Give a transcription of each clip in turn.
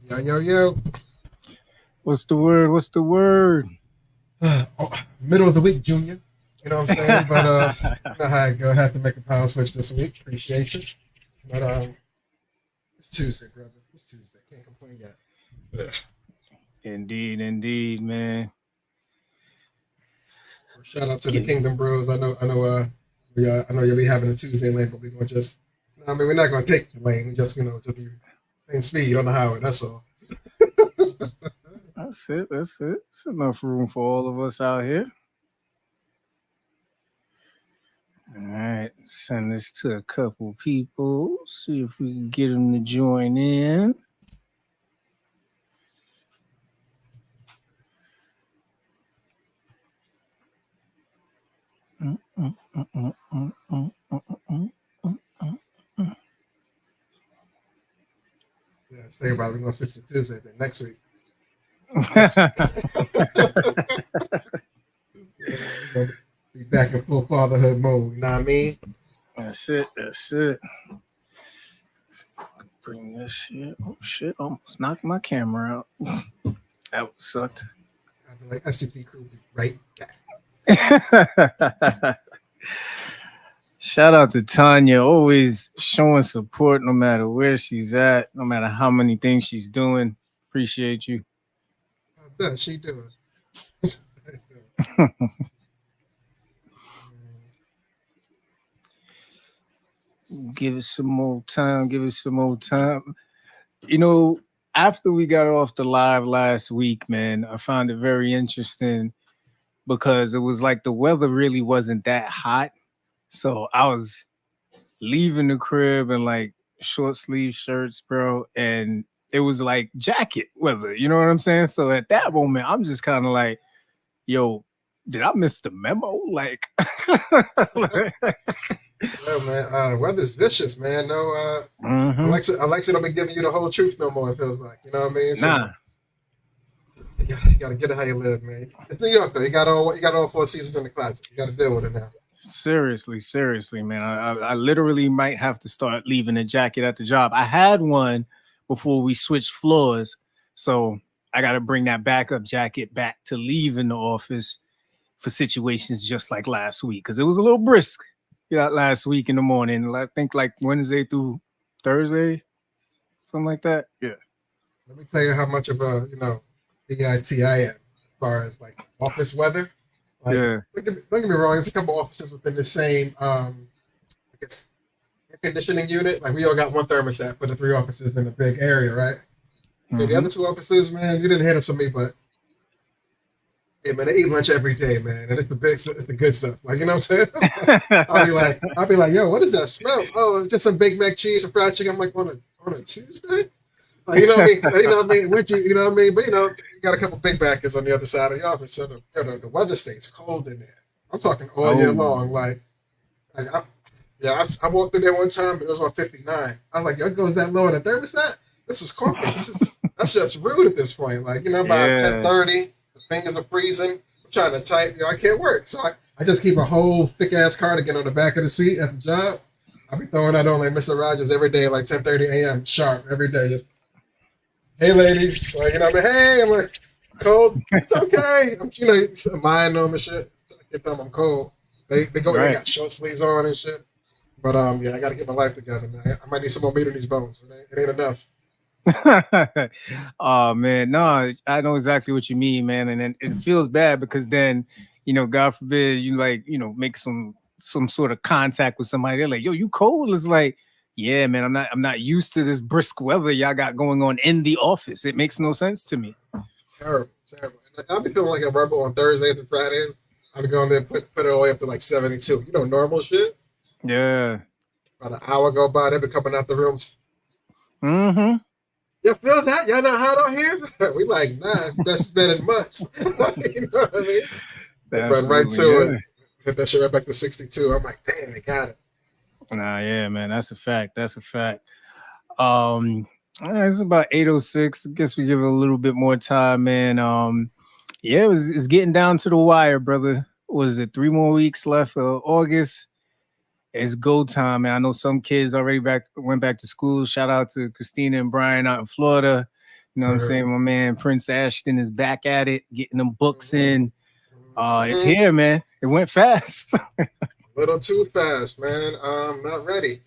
Yo, yo, yo. What's the word? What's the word? Middle of the week, Junior. You know what I'm saying? But you know how I go. I had to make a power switch this week. Appreciate you. But it's Tuesday, brother. It's Tuesday. Can't complain yet. Ugh. Indeed, man. Shout out to the Kingdom Bros. I know you'll be having a Tuesday lane, but we're gonna just. I mean, we're not gonna take the lane. We just just be same speed on the highway. That's all. That's it. It's enough room for all of us out here. All right, send this to a couple people. See if we can get them to join in. Yeah, just think about it. We're gonna switch to Tuesday then next week. We're gonna be back in full fatherhood mode. You know what I mean? That's it. Bring this here. Oh shit! Almost knocked my camera out. That sucked. I'd be like FCP cruising right back. Shout out to Tanya, always showing support no matter where she's at, no matter how many things she's doing. Appreciate you. How does she do it? Give it some more time. You know, after we got off the live last week, man, I found it very interesting because it was like the weather really wasn't that hot. So I was leaving the crib in like short sleeve shirts, bro. And it was like jacket weather. You know what I'm saying? So at that moment, I'm just kind of like, yo, did I miss the memo? Like, Well, man, weather's vicious, man. No, Alexa don't be giving you the whole truth no more. It feels like, you know what I mean? So, nah. you gotta get it how you live, man. It's New York though. You got all 4 seasons in the closet. You gotta deal with it now. Seriously, man. I literally might have to start leaving a jacket at the job. I had one before we switched floors, so I got to bring that backup jacket back to leave in the office for situations just like last week because it was a little brisk. Last week in the morning. I think like Wednesday through Thursday, something like that. Yeah. Let me tell you how much of a BIT I am as far as like office weather. Like, Yeah. don't get me wrong. There's a couple offices within the same, I guess, air conditioning unit. Like we all got one thermostat for the 3 offices in a big area, right? Okay, the other 2 offices, man, you didn't hit us for me, but hey, man, I eat lunch every day, man, and it's the good stuff. Like, you know what I'm saying? I'll be like, yo, what is that smell? Oh, it's just some Big Mac cheese and fried chicken. I'm like, on a Tuesday? Like, you know what I mean? You know what I mean? You know what I mean? But you got a couple Big Macs on the other side of the office, so the weather stays cold in there. I'm talking all year long. I walked in there one time, but it was on 59. I was like, yo, it goes that low in the thermostat? This is corporate. That's just rude at this point. Like, by 10:30, the fingers are freezing. I'm trying to type. I can't work. So I just keep a whole thick ass cardigan on the back of the seat at the job. I'll be throwing that on like Mr. Rogers every day, like 10:30 a.m. sharp every day. Just, hey ladies, like, I mean, hey, I'm like, cold. It's okay. I'm lying them and shit. I can tell them I'm cold. They go in, they got short sleeves on and shit. But I got to get my life together, man. I might need some more meat on these bones. It ain't enough. Oh man, no, I know exactly what you mean, man, and then it feels bad because then, God forbid you make some sort of contact with somebody. They're like, "Yo, you cold?" It's like, yeah, man, I'm not used to this brisk weather y'all got going on in the office. It makes no sense to me. Terrible. And I'll be feeling like a rebel on Thursdays and Fridays. I'll be going there and put it all the way up to like 72. Normal shit. Yeah. About an hour go by, they be coming out the rooms. Mm-hmm. You feel that? Y'all not hot out here? We like, nah, it's been in months. You know what I mean? They run right to it. Hit that shit right back to 62. I'm like, damn, they got it. Nah, yeah, man, that's a fact. It's about 8:06. I guess we give it a little bit more time, man. Yeah, it's getting down to the wire, brother. What is it? 3 more weeks left of August. It's go time, man. I know some kids already went back to school. Shout out to Christina and Brian out in Florida. You know what I'm saying? My man Prince Ashton is back at it, getting them books in. It's here, man. It went fast. A little too fast, man. Not ready,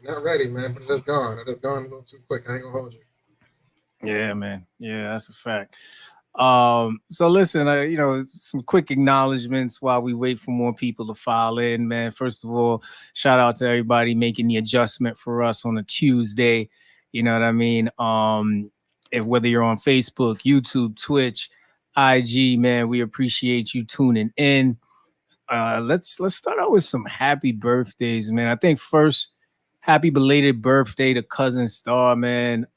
man. But it is gone. It is gone a little too quick. I ain't gonna hold you. Yeah, man. Yeah, that's a fact. So listen, some quick acknowledgments while we wait for more people to file in, man. First of all, shout out to everybody making the adjustment for us on a Tuesday. You know what I mean? If whether you're on Facebook, YouTube, Twitch, IG, man, we appreciate you tuning in. Let's start out with some happy birthdays, man. I think first, happy belated birthday to Cousin Star, man.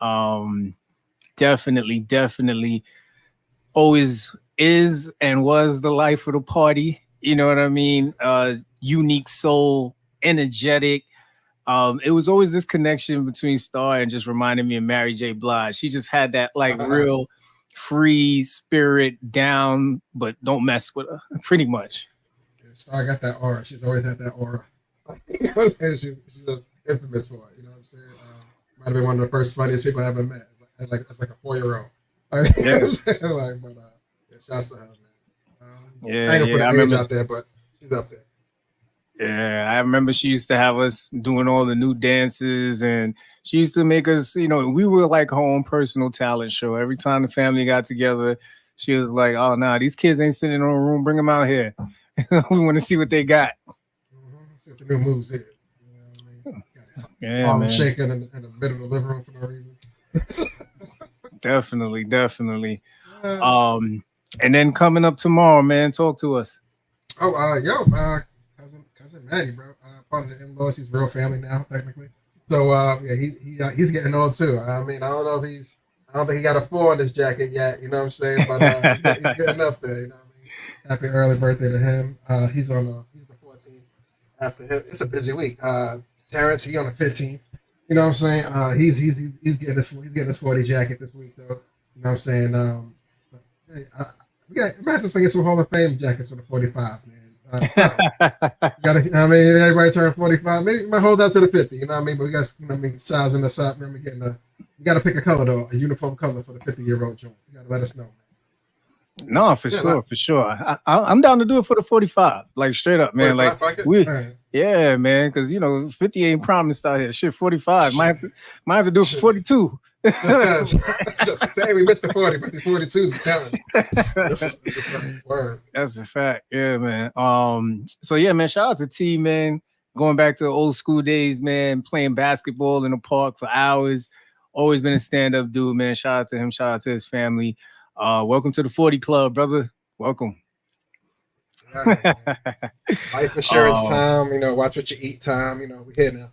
Definitely always is and was the life of the party. You know what I mean? Unique soul, energetic. It was always this connection between Star and just reminded me of Mary J. Blige. She just had that like real free spirit down, but don't mess with her, pretty much. Star got that aura. She's always had that aura. You know what I'm saying? She's just infamous for it. You know what I'm saying? Might have been one of the first funniest people I ever met. It's like a 4-year-old. I mean, you know what I'm saying? Shouts to her, man. I ain't gonna put her age out there, but she's up there. Yeah, I remember she used to have us doing all the new dances, and she used to make us, we were like her own personal talent show. Every time the family got together, she was like, "Oh, no, these kids ain't sitting in a room. Bring them out here. We want to see what they got." See what the new moves is. You know what I mean? Arm shaking in the middle of the living room for no reason. Definitely. And then coming up tomorrow, man, talk to us. Cousin Maddie, bro. Part of the in-laws. He's real family now, technically. So he's getting old too. I mean, I don't think he got a 4 on his jacket yet. You know what I'm saying? But he's getting up there. You know what I mean? Happy early birthday to him. He's the 14th. After him, it's a busy week. Terrence, he on the 15th. You know what I'm saying? He's getting his 40 jacket this week though. You know what I'm saying? We might have to get some Hall of Fame jackets for the 45, man. Everybody turned 45. Maybe we might hold out to the 50. You know what I mean? But we got, sizing us up. Man, we got to pick a color though, a uniform color for the 50-year-old joint. You got to let us know, man. No, for sure. I'm down to do it for the 45. Like straight up, man. Yeah, man. Because 50 ain't promised out here. Shit, 45. Might have to do it for 42. Just say we missed the 40, but these 42s is done. That's a word. That's a fact. Yeah, man. So yeah, man. Shout out to T, man. Going back to the old school days, man. Playing basketball in the park for hours. Always been a stand-up dude, man. Shout out to him. Shout out to his family. Welcome to the 40 Club, brother. Welcome. Yeah, life insurance time. Watch what you eat time. We here now.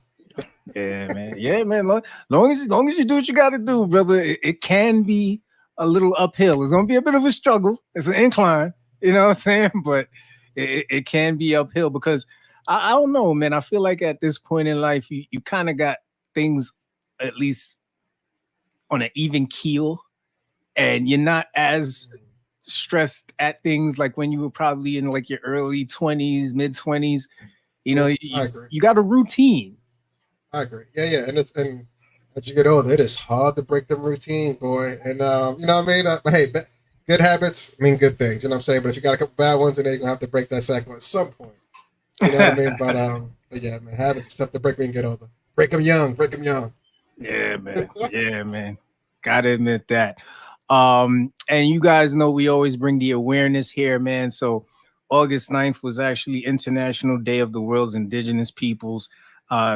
Yeah, man. Long as you do what you got to do, brother, it can be a little uphill. It's gonna be a bit of a struggle. It's an incline, you know what I'm saying? But it can be uphill because I don't know, man. I feel like at this point in life, you kind of got things at least on an even keel, and you're not as stressed at things like when you were probably in like your early 20s, mid 20s. You got a routine. I agree. Yeah. And as you get older, it is hard to break them routines, boy. And you know what I mean? But hey, good habits mean good things. You know what I'm saying? But if you got a couple bad ones, then you're gonna have to break that cycle at some point. You know what I mean? But yeah, man, habits is tough to break when you get older. Break them young. Yeah, man. Gotta admit that. And you guys know we always bring the awareness here, man. So August 9th was actually International Day of the World's Indigenous Peoples.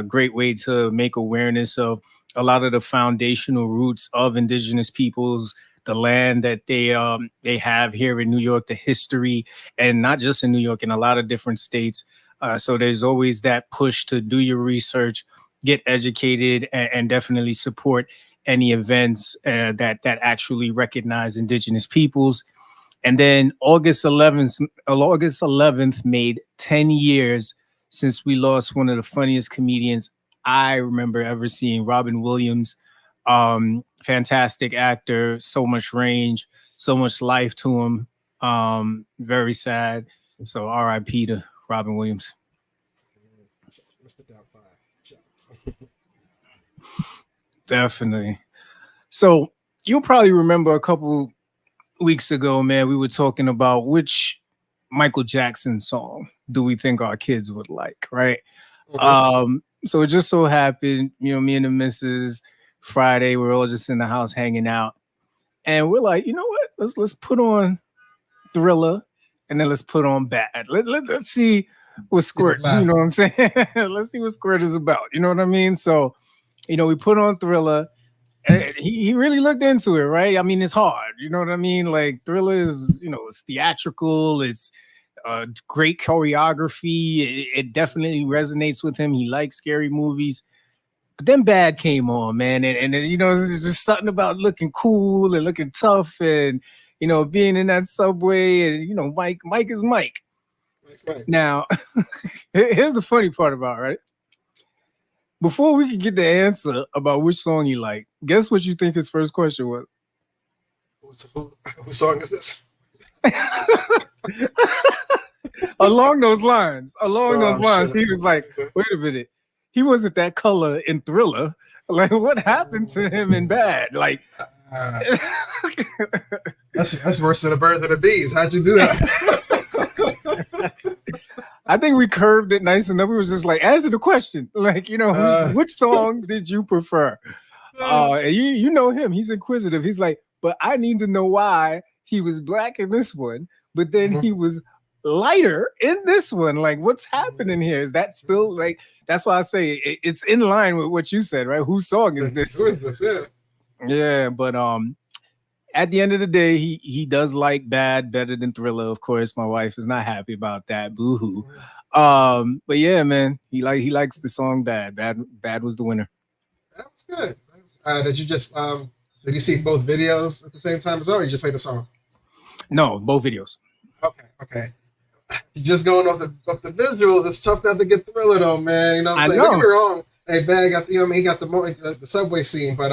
Great way to make awareness of a lot of the foundational roots of indigenous peoples, the land that they have here in New York, the history, and not just in New York, in a lot of different states. So there's always that push to do your research, get educated, and definitely support any events that actually recognize indigenous peoples. And then August 11th made 10 years since we lost one of the funniest comedians I remember ever seeing, Robin Williams. Fantastic actor, so much range, so much life to him. Very sad. So RIP to Robin Williams. Mr. Doubtfire. Definitely. So you'll probably remember a couple weeks ago, man, we were talking about which Michael Jackson song do we think our kids would like, right? So it just so happened, me and the missus Friday, we're all just in the house hanging out. And we're like, you know what? Let's put on Thriller and then let's put on Bad. Let's see what Squirt, you know what I'm saying? Let's see what Squirt is about. You know what I mean? So, we put on Thriller. And he really looked into it, right? I mean, it's hard. You know what I mean? Like Thriller is, it's theatrical. It's great choreography. It definitely resonates with him. He likes scary movies. But then Bad came on, man. And there's just something about looking cool and looking tough and, being in that subway. And, Mike is Mike. Now, here's the funny part about it, right? Before we can get the answer about which song you like, guess what you think his first question was? Whose song is this? Along those lines, he was like, wait a minute. He wasn't that color in Thriller. Like, what happened to him in Bad? Like, that's worse than the birds and the bees. How'd you do that? I think we curved it nice enough. We was just like, answer the question. Like, which song did you prefer? And you know him. He's inquisitive. He's like, but I need to know why he was black in this one, but then he was lighter in this one. Like, what's happening here? Is that still like? That's why I say it's in line with what you said, right? Whose song is this? Who is this? Yeah, but at the end of the day, he does like Bad better than Thriller. Of course, my wife is not happy about that. Boo-hoo. But yeah, man, he likes the song Bad. Bad was the winner. That was good. Did you just did you see both videos at the same time as well, or you just played the song? No, both videos. Okay. Just going off the visuals, it's tough not to get Thriller though, man. You know what I'm saying? Don't get me wrong. Hey, Bad got he got the subway scene, but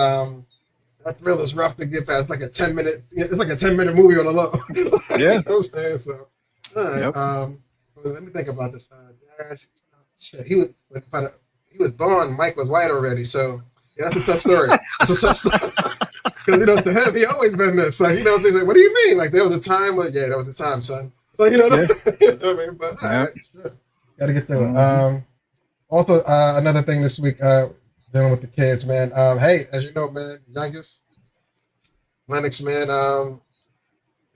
that Thriller is rough to get past. Like a 10-minute. It's like a 10-minute movie on the low. Yeah. You know what I'm saying? So, all right. Yep. Let me think about this. Shit, he was born. Mike was white already, so yeah, that's a tough story. That's a tough story. Because to him, he always been this. Like he's like, what do you mean? Like there was a time. Well, yeah, there was a time, son. So you know what I mean. But all right, sure. Gotta get through it. Also, another thing this week. Dealing with the kids, man. Hey, as you know, man, youngest Lennox, man,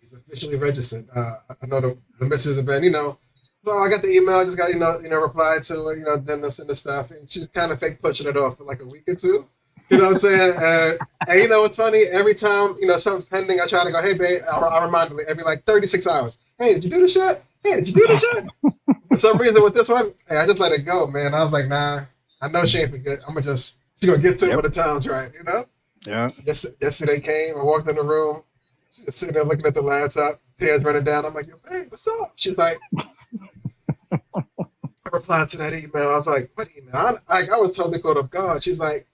he's officially registered. I know the missus have been, so I got the email, I just got, replied to her, then this and the stuff, and she's kind of fake pushing it off for like a week or two. You know what I'm saying? And what's funny? Every time, something's pending, I try to go, hey, babe, I'll remind her every like 36 hours. Hey, did you do this shit? Hey, did you do this shit? For some reason with this one, hey, I just let it go, man. I was like, nah. I know she ain't forget. She's gonna get to it when the time's right, Yeah. Yesterday came, I walked in the room, she was sitting there looking at the laptop, tears running down. I'm like, yo, hey, what's up? She's like, I replied to that email. I was like, what email? I was totally caught off guard. She's like,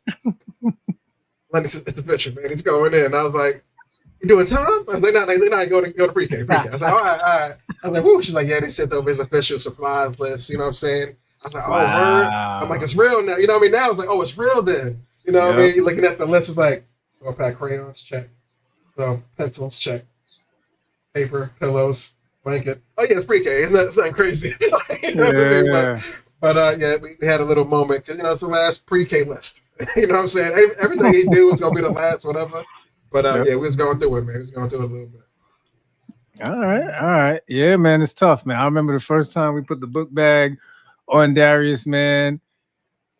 Lennox, it's a picture, man. He's going in. I was like, you doing time? I was like, no, go to pre-K. I was like, all right. I was like, woo. She's like, yeah, they sent over his official supplies list. You know what I'm saying? I was like, oh, word. I'm like, it's real now. You know what I mean? Now it's like, oh, it's real then. You know what I mean? You're looking at the list, it's like, so I pack crayons, check. So pencils, check. Paper, pillows, blanket. Oh, yeah, it's pre-K. Isn't that something crazy? You know what I mean? But we had a little moment because, it's the last pre-K list. You know what I'm saying? Everything he do is going to be the last, whatever. But, we was going through it, man. We was going through it a little bit. All right. Yeah, man, it's tough, man. I remember the first time we put the book bag on Darius, man.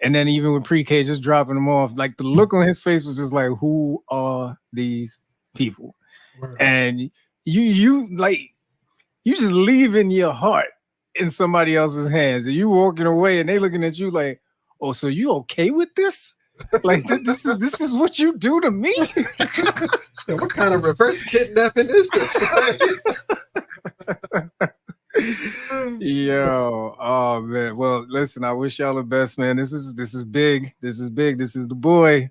And then even with pre-K, just dropping them off, like the look on his face was just like, who are these people? Right. And you just leaving your heart in somebody else's hands, and you walking away, and they looking at you like, oh, so you okay with this? Like this is what you do to me? What kind of reverse kidnapping is this? Yo, oh man. Well, listen, I wish y'all the best, man. This is big. This is big. This is the boy.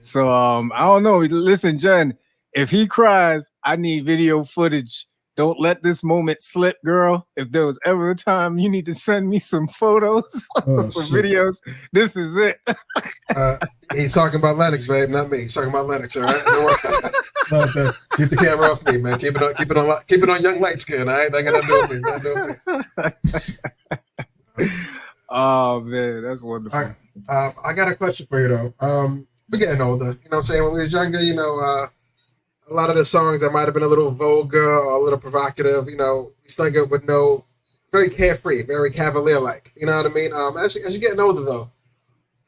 So I don't know. Listen, Jen, if he cries, I need video footage don't let this moment slip, girl. If there was ever a time you need to send me some photos, some videos, this is it. He's talking about Lennox, babe, not me. He's talking about Lennox, all right? Don't worry. Keep the camera off me, man. Keep it on young light skin, all right? That got nothing to do with me. Oh man, that's wonderful. I got a question for you though. We're getting older. You know what I'm saying? When we were younger, a lot of the songs that might have been a little vulgar or a little provocative, we sung it with very carefree, very cavalier-like. You know what I mean? As you're getting older though,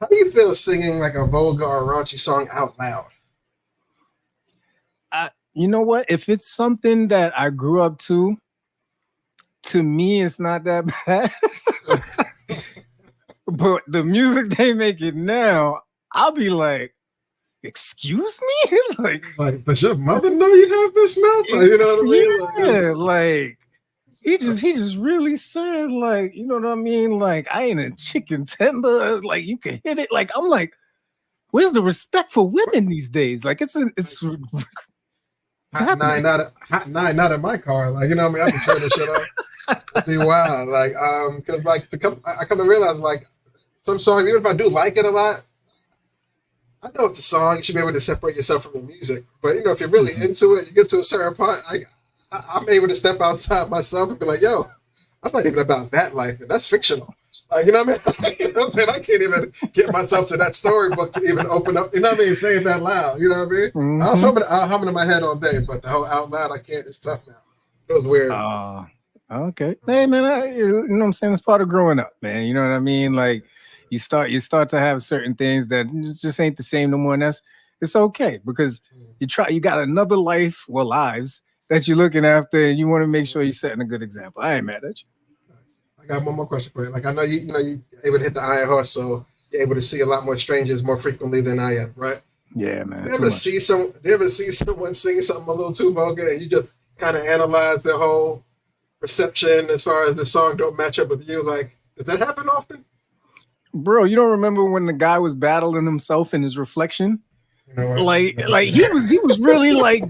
how do you feel singing like a vulgar or raunchy song out loud? You know what? If it's something that I grew up to me, it's not that bad. But the music they make it now, I'll be like, excuse me? like, does your mother know you have this mouth? Like, you know what I mean? Yeah, like he just really said, like, you know what I mean? Like, I ain't a chicken tender. Like, you can hit it. Like, I'm like, where's the respect for women these days? Like, it's hot nine not in my car. Like, you know what I mean? I can turn this shit off. It'd be wild. Like, because like I come to realize like some songs, even if I do like it a lot, I know it's a song. You should be able to separate yourself from the music. But if you're really into it, you get to a certain part. I'm able to step outside myself and be like, "Yo, I'm not even about that life, and that's fictional." Like, you know what I mean? You know what I'm saying? I can't even get myself to that storybook to even open up. You know what I mean? Saying that loud. You know what I mean? Mm-hmm. I'll hum it in my head all day, but the whole out loud, I can't. It's tough now. It feels weird. Okay. Hey, man, you know what I'm saying? It's part of growing up, man. You know what I mean? Like, you start to have certain things that just ain't the same no more, and it's okay because you got another life or lives that you're looking after, and you want to make sure you're setting a good example. I ain't mad at you. I got one more question for you. Like, I know you're able to hit the iron horse, so you're able to see a lot more strangers more frequently than I am, right? Yeah, man. Do you ever see someone singing something a little too vulgar, and you just kind of analyze their whole perception as far as the song don't match up with you? Like, does that happen often? Bro, you don't remember when the guy was battling himself in his reflection? You know what? He was really like.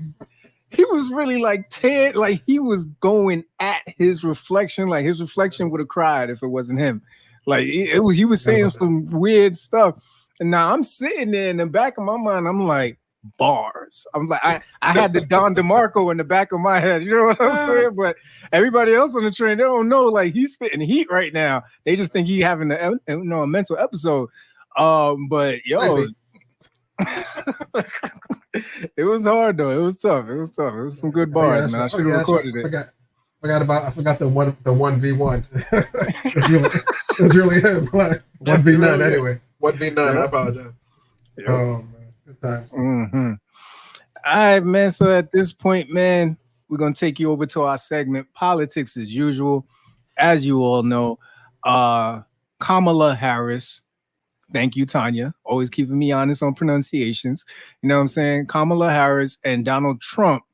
He was really like Ted, like he was going at his reflection, like his reflection would have cried if it wasn't him. Like he was saying some weird stuff. And now I'm sitting there in the back of my mind, I'm like, bars. I'm like, I had the Don DeMarco in the back of my head, you know what I'm saying? But everybody else on the train, they don't know, like he's spitting heat right now. They just think he having a mental episode. But yo. It was hard though. It was tough. It was some good bars, man. I should have recorded it. I forgot the 1v1. it's really him. Like 1v9 anyway. 1v9. I apologize. Yep. Oh man, good times. Mm-hmm. All right, man. So at this point, man, we're gonna take you over to our segment, politics as usual. As you all know, Kamala Harris. Thank you, Tanya. Always keeping me honest on pronunciations. You know what I'm saying? Kamala Harris and Donald Trump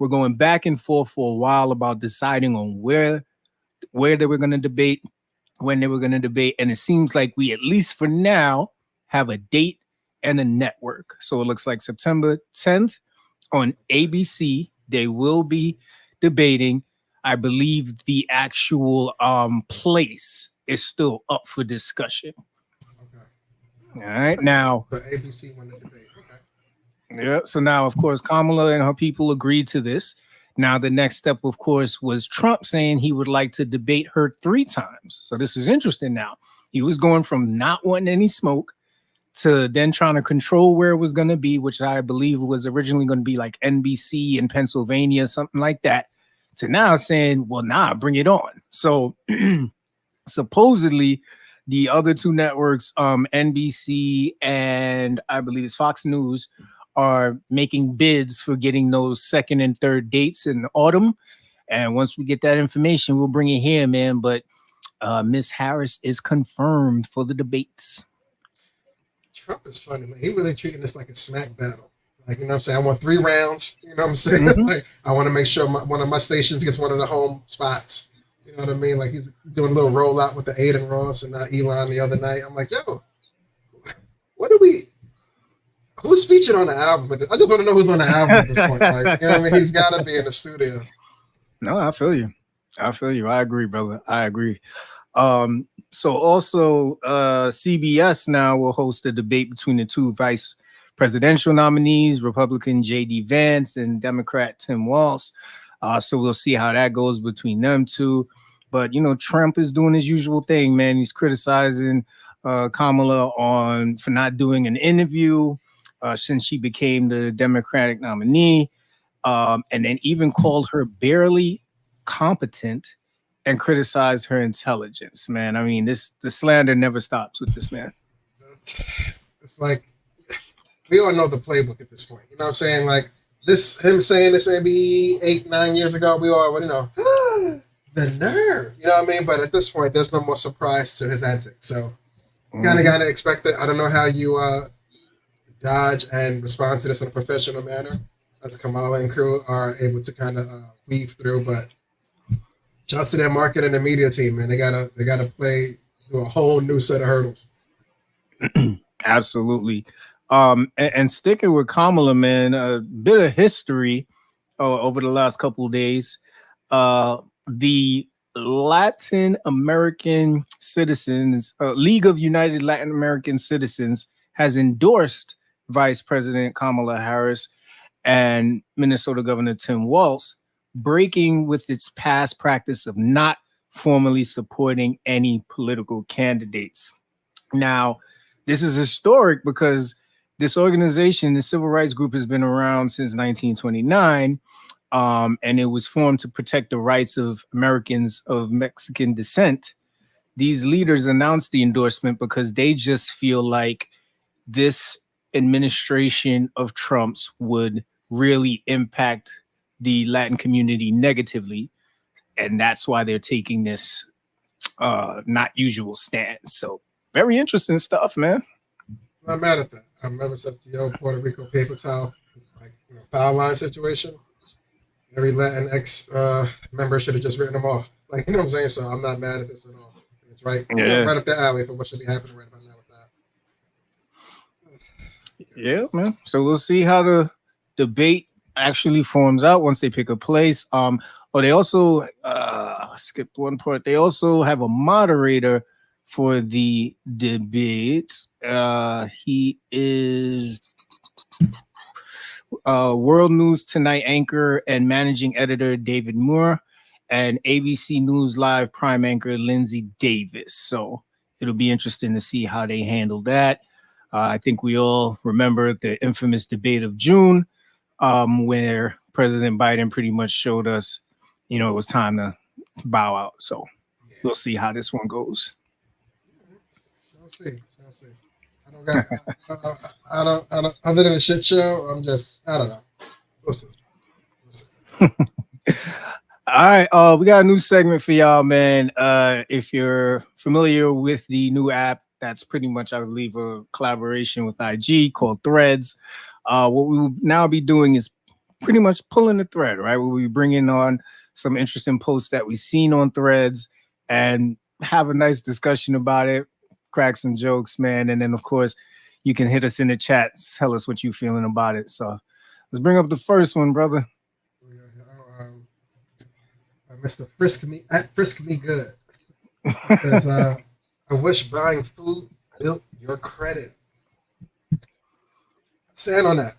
were going back and forth for a while about deciding on where they were going to debate, when they were going to debate. And it seems like we, at least for now, have a date and a network. So it looks like September 10th on ABC, they will be debating. I believe the actual place is still up for discussion. All right, now the ABC won the debate. Okay. Yeah. So now, of course, Kamala and her people agreed to this. Now, the next step, of course, was Trump saying he would like to debate her 3 times. So this is interesting. Now he was going from not wanting any smoke to then trying to control where it was going to be, which I believe was originally going to be like NBC in Pennsylvania, something like that, to now saying, well, nah, bring it on. So supposedly, the other 2 networks, NBC and I believe it's Fox News, are making bids for getting those 2nd and 3rd dates in the autumn. And once we get that information, we'll bring it here, man. But Miss Harris is confirmed for the debates. Trump is funny, man. He really treating this like a smack battle. Like, you know what I'm saying? I want 3 rounds. You know what I'm saying? Mm-hmm. Like, I want to make sure one of my stations gets one of the home spots. You know what I mean? Like, he's doing a little rollout with the Aiden Ross and Elon the other night. I'm like, yo, who's featured on the album? I just want to know who's on the album at this point. Like, you know what I mean? He's got to be in the studio. No, I feel you. I feel you. I agree, brother. I agree. So also CBS now will host a debate between the two vice presidential nominees, Republican J.D. Vance and Democrat Tim Walz. So we'll see how that goes between them two. But you know, Trump is doing his usual thing, man. He's criticizing Kamala for not doing an interview since she became the Democratic nominee, and then even called her barely competent and criticize her intelligence, man. I mean, the slander never stops with this man. It's like we all know the playbook at this point. You know what I'm saying? Like him saying this maybe 8-9 years ago, we all the nerve. You know what I mean? But at this point, there's no more surprise to his antics. So kind of expect it. I don't know how you dodge and respond to this in a professional manner, as Kamala and crew are able to kind of weave through, but just to their market and the media team, man, they gotta play through a whole new set of hurdles. Absolutely. And sticking with Kamala, man, a bit of history over the last couple of days. The Latin American Citizens League of United Latin American Citizens has endorsed Vice President Kamala Harris and Minnesota Governor Tim Walz, breaking with its past practice of not formally supporting any political candidates. Now, this is historic because this organization, the civil rights group, has been around since 1929, and it was formed to protect the rights of Americans of Mexican descent. These leaders announced the endorsement because they just feel like this administration of Trump's would really impact the Latin community negatively, and that's why they're taking this not usual stance. So very interesting stuff, man. I'm not mad at that. I'm ever since the old Puerto Rico paper towel, foul line situation. Every Latin ex member should have just written them off. Like, you know what I'm saying? So I'm not mad at this at all. It's right up the alley for what should be happening right about now with that. Yeah, man. So we'll see how the debate actually forms out once they pick a place. They also skipped one part. They also have a moderator for the debate. He is World News Tonight anchor and managing editor David Moore, and ABC News Live prime anchor Lindsay Davis. So it'll be interesting to see how they handle that. I think we all remember the infamous debate of June, where President Biden pretty much showed us, it was time to bow out. So we'll see how this one goes. Shall see. I don't got. I don't. Other than a shit show, I don't know. We'll see. All right, we got a new segment for y'all, man. If you're familiar with the new app, that's pretty much, I believe, a collaboration with IG called Threads. What we will now be doing is pretty much pulling the thread, right? We'll be bringing on some interesting posts that we've seen on Threads and have a nice discussion about it, crack some jokes, man. And then, of course, you can hit us in the chat, tell us what you're feeling about it. So let's bring up the first one, brother. Mr. Frisk Me Good says, I wish buying food built your credit. Stand on that.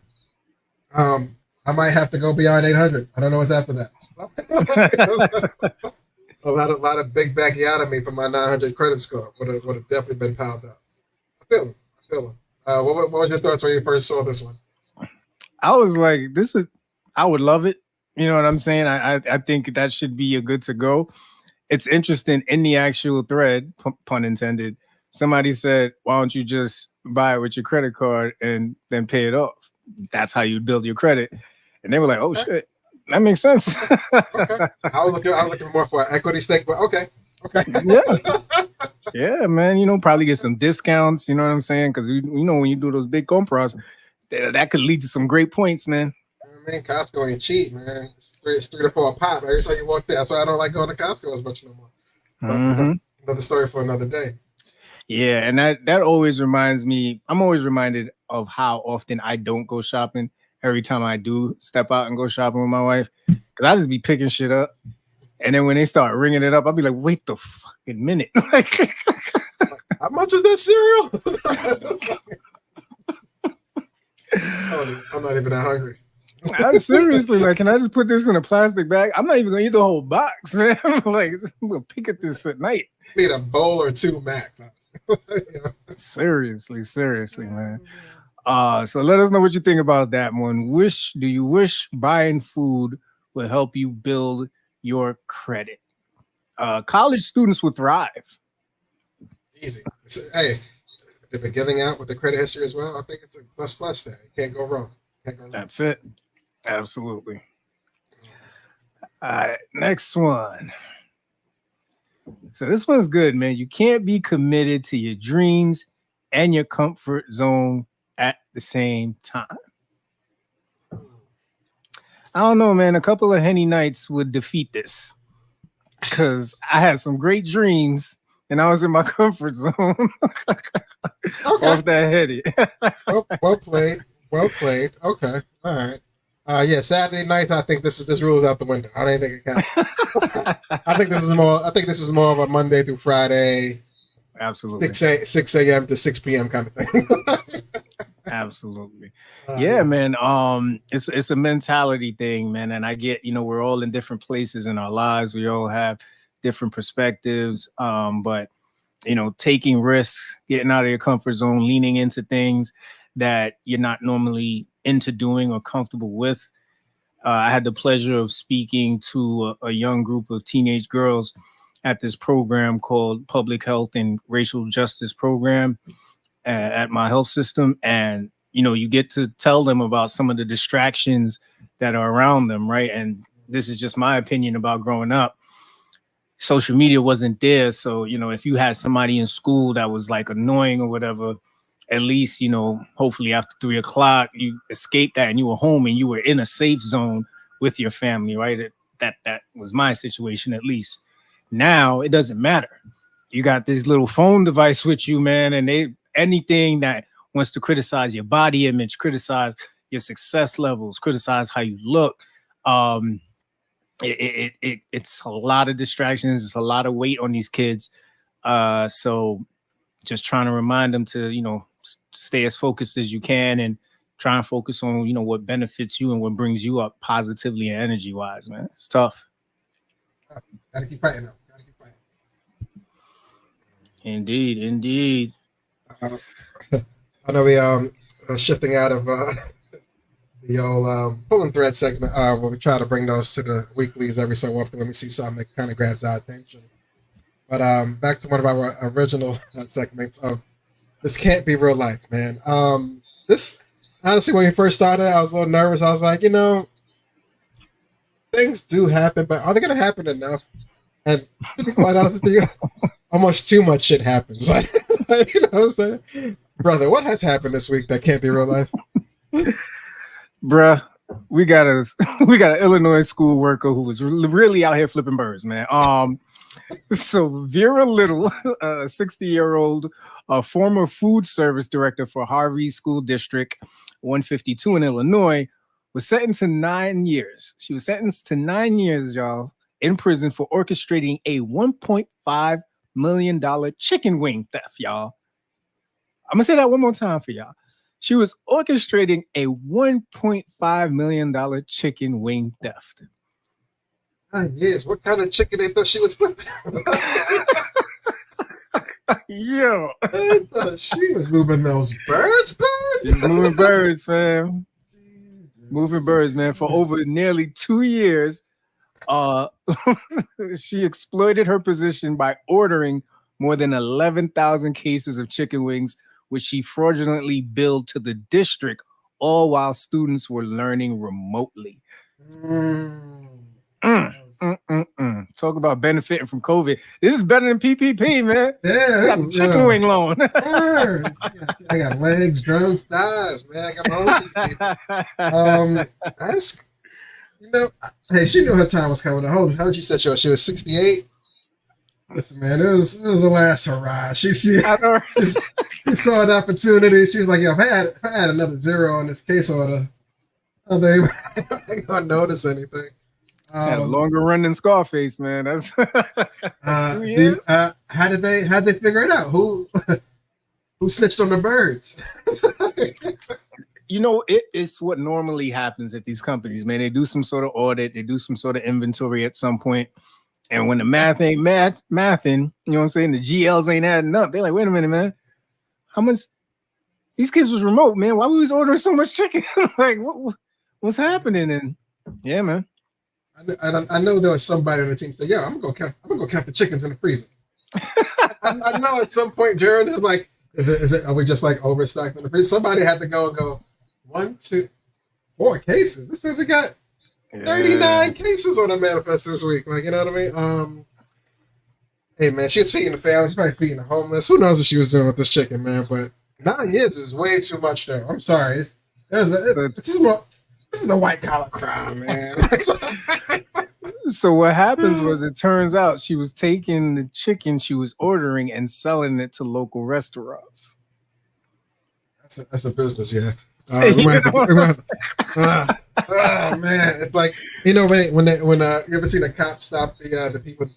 I might have to go beyond 800. I don't know what's after that. a lot of big backy out of me for my 900 credit score. Would have definitely been piled up. I feel him. What was your thoughts when you first saw this one? I was like, I would love it. You know what I'm saying? I think that should be a good to go. It's interesting, in the actual thread, pun intended, somebody said, why don't you just buy it with your credit card and then pay it off? That's how you build your credit. And they were like, oh, shit, that makes sense. Okay. I was looking more for an equity stake, but okay. Yeah, man, probably get some discounts, you know what I'm saying? Because, when you do those big compras, that could lead to some great points, man. I mean, Costco ain't cheap, man. It's 3 to 4 a pop. Every time you walk there, that's why I don't like going to Costco as much no more. But, another story for another day. Yeah, and that always reminds me. I'm always reminded of how often I don't go shopping. Every time I do step out and go shopping with my wife, because I just be picking shit up, And then when they start ringing it up, I'll be like, wait the fucking minute. Like, how much is that cereal? I'm not even that hungry. I'm seriously like, can I just put this in a plastic bag? I'm not even gonna eat the whole box, man. I'm like, I'm gonna pick at this at night. Need a bowl or two max. Seriously, man. So let us know what you think about that one. Do you wish buying food will help you build your credit? College students will thrive. Easy. Hey, they've been giving out with the credit history as well. I think it's a plus there. You can't go wrong. That's it. Absolutely. All right, next one. So this one's good, man. You can't be committed to your dreams and your comfort zone at the same time. I don't know, man. A couple of Henny nights would defeat this because I had some great dreams and I was in my comfort zone. Off that Henny. well played. Okay. All right. Yeah, Saturday nights. I think this rule is out the window. I don't think it counts. I think this is more of a Monday through Friday. Absolutely. 6 a.m. to 6 p.m. kind of thing. Absolutely. Yeah, man. It's a mentality thing, man. And I get, we're all in different places in our lives. We all have different perspectives. But taking risks, getting out of your comfort zone, leaning into things that you're not normally into doing or comfortable with. I had the pleasure of speaking to a young group of teenage girls at this program called Public Health and Racial Justice Program at my health system. And, you get to tell them about some of the distractions that are around them, right? And this is just my opinion about growing up. Social media wasn't there. So, if you had somebody in school that was like annoying or whatever, at least, hopefully after 3 o'clock, you escaped that and you were home and you were in a safe zone with your family, right? That was my situation, at least. Now it doesn't matter. You got this little phone device with you, man, and anything that wants to criticize your body image, criticize your success levels, criticize how you look. It's a lot of distractions. It's a lot of weight on these kids. So just trying to remind them to, stay as focused as you can and try and focus on, what benefits you and what brings you up positively and energy wise, man. It's tough. Gotta keep fighting though. Indeed. I know we shifting out of the old pulling thread segment where we try to bring those to the weeklies every so often when we see something that kind of grabs our attention. But back to one of our original segments of this can't be real life, man. This honestly, when we first started, I was a little nervous. I was like, things do happen, but are they going to happen enough? And to be quite honest with you, almost too much shit happens. Like, you know what I'm saying? Brother, what has happened this week that can't be real life? Bruh, we got an Illinois school worker who was really out here flipping birds, man. So Vera Little, a 60-year-old former food service director for Harvey School District 152 in Illinois, was sentenced to 9 years. She was sentenced to 9 years, y'all, in prison for orchestrating a $1.5 million chicken wing theft, y'all. I'm gonna say that one more time for y'all. She was orchestrating a $1.5 million chicken wing theft. 9 years. What kind of chicken they thought she was flipping? Yo, I thought she was moving those birds. She's moving birds, fam. Moving birds, man. For over nearly 2 years, she exploited her position by ordering more than 11,000 cases of chicken wings, which she fraudulently billed to the district, all while students were learning remotely. Talk about benefiting from COVID. This is better than PPP, man. Yeah, I got the chicken wing loan. I got legs, drums, thighs, man. I got my own PPP. That's, hey, she knew her time was coming. How did you set your? She was 68. Listen, man, it was a last hurrah. She saw an opportunity. She was like, "Yo, if I had another zero on this case order, I ain't gonna notice anything." Had a longer run than Scarface, man. That's 2 years. How did they figure it out? Who snitched on the birds? It's what normally happens at these companies, man. They do some sort of audit, they do some sort of inventory at some point, and when the math ain't mathing, you know what I'm saying? The GLs ain't adding up. They're like, wait a minute, man. How much? These kids was remote, man. Why we was ordering so much chicken? Like, what's happening? And yeah, man. I know there was somebody on the team said, "Yeah, I'm gonna go count the chickens in the freezer." I know at some point during it, like, is it? Are we just like overstocked in the freezer? Somebody had to go 1, 2, 4 cases. This says we got 39 cases on the manifest this week. Like, you know what I mean? Hey man, she was feeding the families, probably feeding the homeless. Who knows what she was doing with this chicken, man? But 9 years is way too much, though. I'm sorry. This is a white collar crime, man. So what happens was, it turns out she was taking the chicken she was ordering and selling it to local restaurants. That's a business, yeah. Oh man, it's like, when you ever seen a cop stop the people,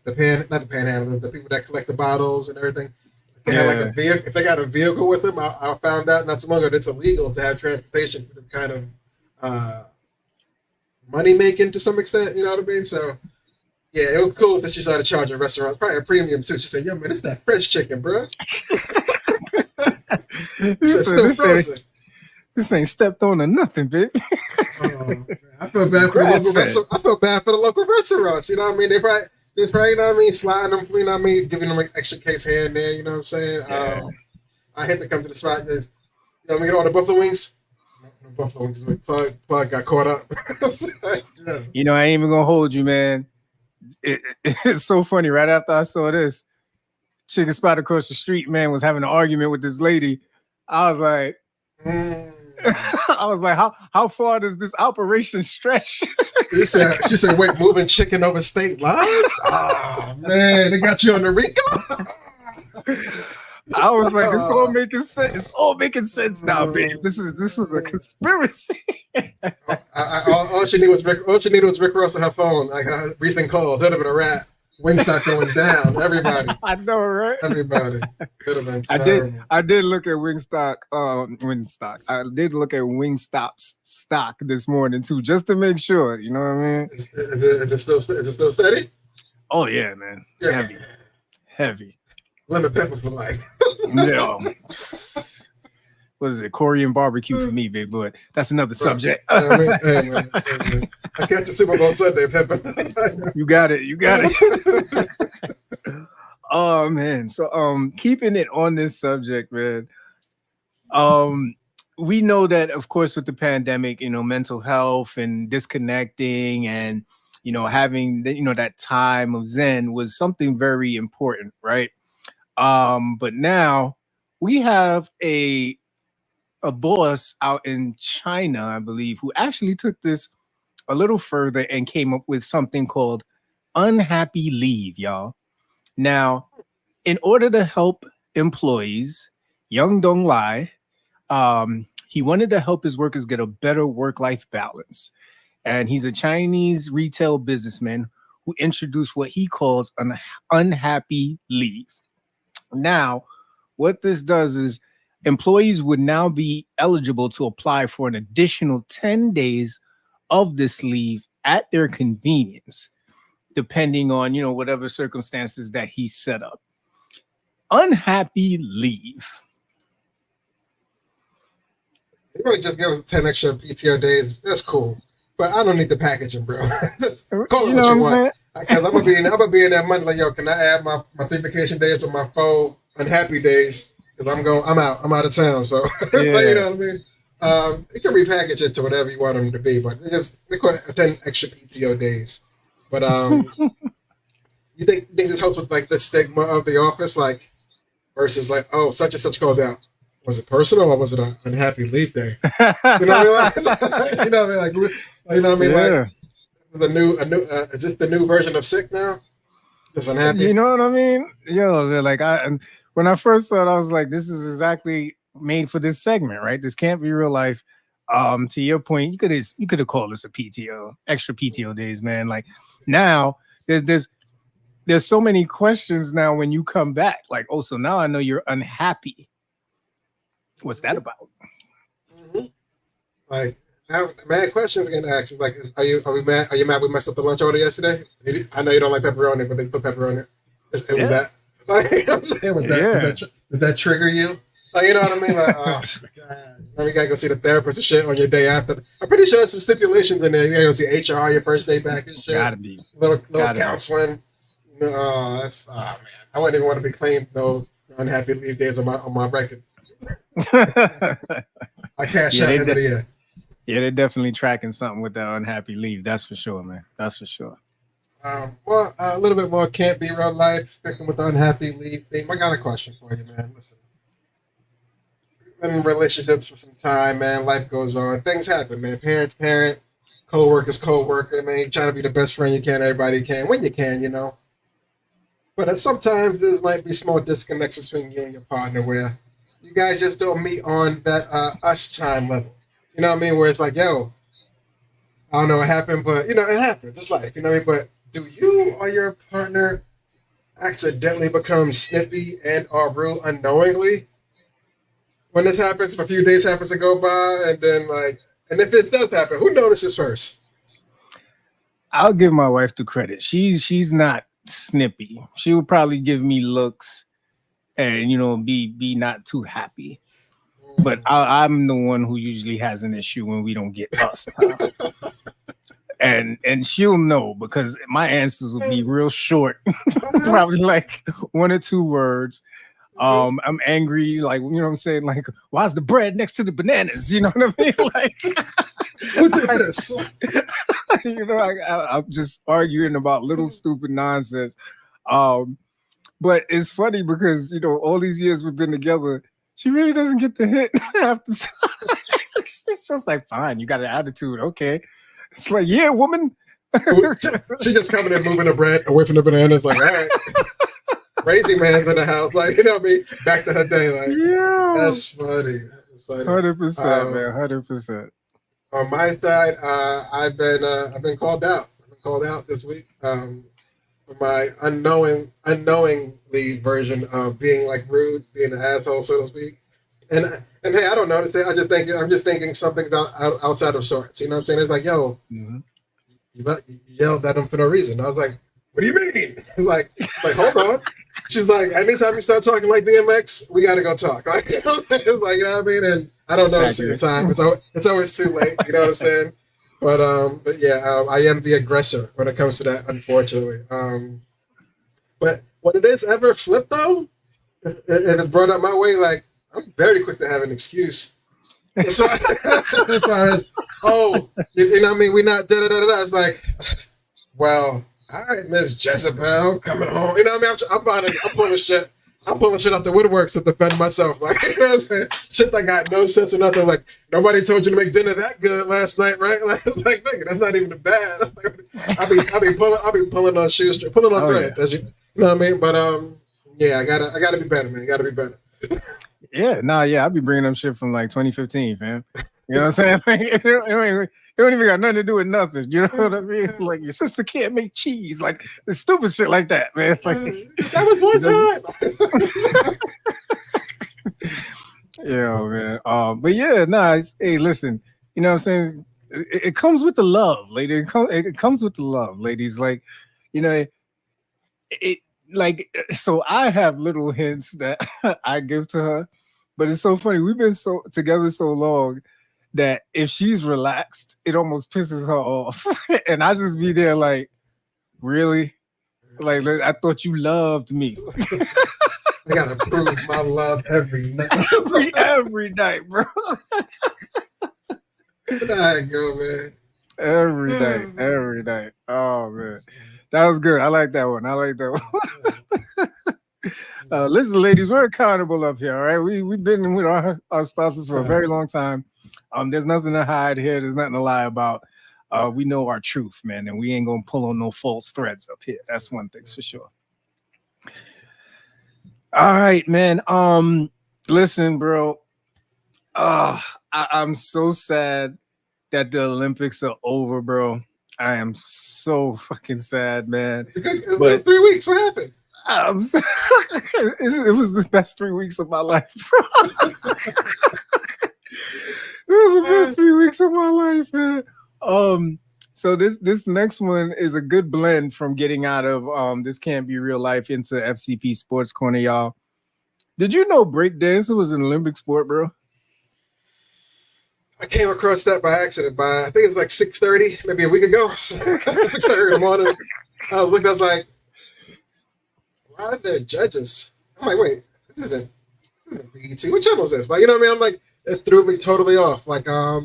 not the panhandlers, the people that collect the bottles and everything. If they had like a vehicle, if they got a vehicle with them, I found out not so long ago it's illegal to have transportation for this kind of money making to some extent. You know what I mean? So yeah, it was cool that she started charging restaurants probably a premium too. She said, "Yo, man, it's that French chicken, bro." Still frozen. This ain't stepped on or nothing, baby. I feel bad for the local restaurants. You know what I mean? They probably, you know what I mean, sliding them, you know what I mean, giving them an extra case here and there. You know what I'm saying? Yeah. I hate to come to the spot. You know, we get all the buffalo wings. No buffalo wings. Plug got caught up. Yeah. You know, I ain't even gonna hold you, man. It's so funny. Right after I saw this, chicken spot across the street, man, was having an argument with this lady. I was like, how far does this operation stretch? She said, wait, moving chicken over state lines? Oh man, they got you on the Rico. I was like, it's all making sense. It's all making sense now, babe. This was a conspiracy. All she needed was Rick Ross on her phone. Like, recent calls. That'd have been a wrap. Wingstop going down. Everybody. I know, right? Everybody. Could have been terrible. I did look at Wingstock. I did look at Wingstop's stock this morning too, just to make sure. You know what I mean? Is it still steady? Oh yeah, man. Yeah. Heavy. Lemon pepper for life. No. What is it? Korean barbecue for me, big boy. That's another subject. Hey, man. I catch the Super Bowl Sunday, Pepper. You got it. Oh man. So keeping it on this subject, man. We know that, of course, with the pandemic, mental health and disconnecting and having that time of Zen was something very important, right? But now we have a boss out in China, I believe, who actually took this a little further and came up with something called unhappy leave, y'all. Now, in order to help employees, Young Dong Lai, he wanted to help his workers get a better work-life balance. And he's a Chinese retail businessman who introduced what he calls an unhappy leave. Now, what this does is employees would now be eligible to apply for an additional 10 days of this leave at their convenience, depending on, whatever circumstances that he set up. Unhappy leave. You want to just give us 10 extra PTO days? That's cool. But I don't need the packaging, bro. Call it what you want. Because I'm gonna be in that month like, yo, can I add my 3 vacation days with my 4 unhappy days? Because I'm out of town. So yeah. You know what I mean? You can repackage it to whatever you want them to be, but they call it 10 extra PTO days. But you think this helps with like the stigma of the office, like versus like, oh, such and such called out. Was it personal or was it an unhappy leave day? You know what I mean? You know what I mean? Like, you know what I mean? Yeah. Like is this the new version of sick now? Just unhappy. You know what I mean? Yo, like when I first saw it, I was like, this is exactly made for this segment, right? This can't be real life. to your point, you could have called this a PTO, extra PTO days, man. Like now there's so many questions now when you come back. Like, oh, so now I know you're unhappy. What's that about? Mm-hmm. Like, now, mad questions getting asked. It's like, are we mad? Are you mad we messed up the lunch order yesterday? I know you don't like pepperoni, but they put pepperoni. It was that. Like, you know what I'm saying? Did that trigger you? Like, you know what I mean? Like, oh God, now we gotta go see the therapist and shit on your day after. I'm pretty sure there's some stipulations in there. You gotta go see HR your first day back and shit. Gotta be little counseling. That's man. I wouldn't even want to be claimed no unhappy leave days on my record. I cash out end of the year. Yeah, they're definitely tracking something with that unhappy leave. That's for sure, man. That's for sure. Well, a little bit more can't be real life. Sticking with the unhappy leave theme. I got a question for you, man. Listen, been in relationships for some time, man. Life goes on. Things happen, man. Parents, parent, co-workers, co-worker. Man, you're trying to be the best friend you can. Everybody can when you can, you know. But sometimes there might be small disconnects between you and your partner where you guys just don't meet on that us time level. You know what I mean? Where it's like, yo, I don't know what happened, but, you know, it happens. It's life, you know what I mean? But do you or your partner accidentally become snippy and or rude unknowingly? When this happens, if a few days happens to go by, and then, like, and if this does happen, who notices first? I'll give my wife the credit. She's not snippy. She would probably give me looks and, you know, be not too happy. But I'm the one who usually has an issue when we don't get us time. and she'll know because my answers will be real short, probably like 1 or 2 words. I'm angry, like, you know what I'm saying? Like, why's the bread next to the bananas? You know what I mean? Like, who did this? You know, I'm just arguing about little stupid nonsense. But it's funny because, you know, all these years we've been together, she really doesn't get the hit half the time. She's just like, fine, you got an attitude. Okay. It's like, yeah, woman. She just coming in moving the bread away from the bananas, like, all right. Crazy man's in the house. Like, you know what I mean? Back to her day. Like, yeah. That's funny. 100%, man. 100%. On my side, I've been called out. I've been called out this week. For my unknowingly version of being like rude, being an asshole, so to speak. And hey, I don't know. I'm just thinking something's outside of sorts. You know what I'm saying? It's like, yo, you yelled at him for no reason. I was like, what do you mean? It's like, hold on. She's like, anytime you start talking like DMX, we gotta go talk. Like, you know, it's like, you know what I mean? And I don't notice it in time. It's always too late. You know what I'm saying? But yeah, I am the aggressor when it comes to that, unfortunately. But when it is ever flipped though, if it's brought up my way, like, I'm very quick to have an excuse. So, as far as, you know what I mean? We're not da-da-da-da-da. It's like, well, all right, Miss Jezebel coming home. You know what I mean? I'm pulling shit. I'm pulling shit out the woodworks to defend myself. Like, you know what I'm saying? Shit that got no sense or nothing. Like, nobody told you to make dinner that good last night, right? Like, it's like, nigga, that's not even bad. Like, I'll be pulling on shoestrings, pulling on threads, as you know what I mean? But yeah, I gotta be better, man. Gotta be better. Yeah, I'll be bringing up shit from like 2015, fam. You know what I'm saying? Like, it don't even got nothing to do with nothing. You know what I mean? Like, your sister can't make cheese. Like, the stupid shit like that, man. Like, that was one time. Yeah, man. But yeah, hey, listen, you know what I'm saying? It comes with the love, lady. It comes with the love, ladies. Like, you know, it like, so I have little hints that I give to her, but it's so funny. We've been together so long that if she's relaxed, it almost pisses her off. And I just be there like, really? Like, I thought you loved me. I gotta prove my love every night. every night, bro. There you go, man. Every night. Oh, man. That was good. I like that one. Listen, ladies, we're accountable up here, all right? We've been with our spouses for a very long time. There's nothing to hide here. There's nothing to lie about. We know our truth, man, and we ain't gonna pull on no false threads up here. That's one thing for sure. All right, man. Listen, bro. I'm so sad that the Olympics are over, bro. I am so fucking sad, man. It was 3 weeks. What happened? It was the best 3 weeks of my life, bro. It was the best 3 weeks of my life, man. So this next one is a good blend from getting out of This Can't Be Real Life into FCP Sports Corner, y'all. Did you know breakdance was an Olympic sport, bro? I came across that by accident. I think it was like 6:30, maybe a week ago. 6:30 in the morning. I was like, why are there judges? I'm like, wait, this isn't BET. What channel is this? Like, you know what I mean? I'm like, it threw me totally off. Like, I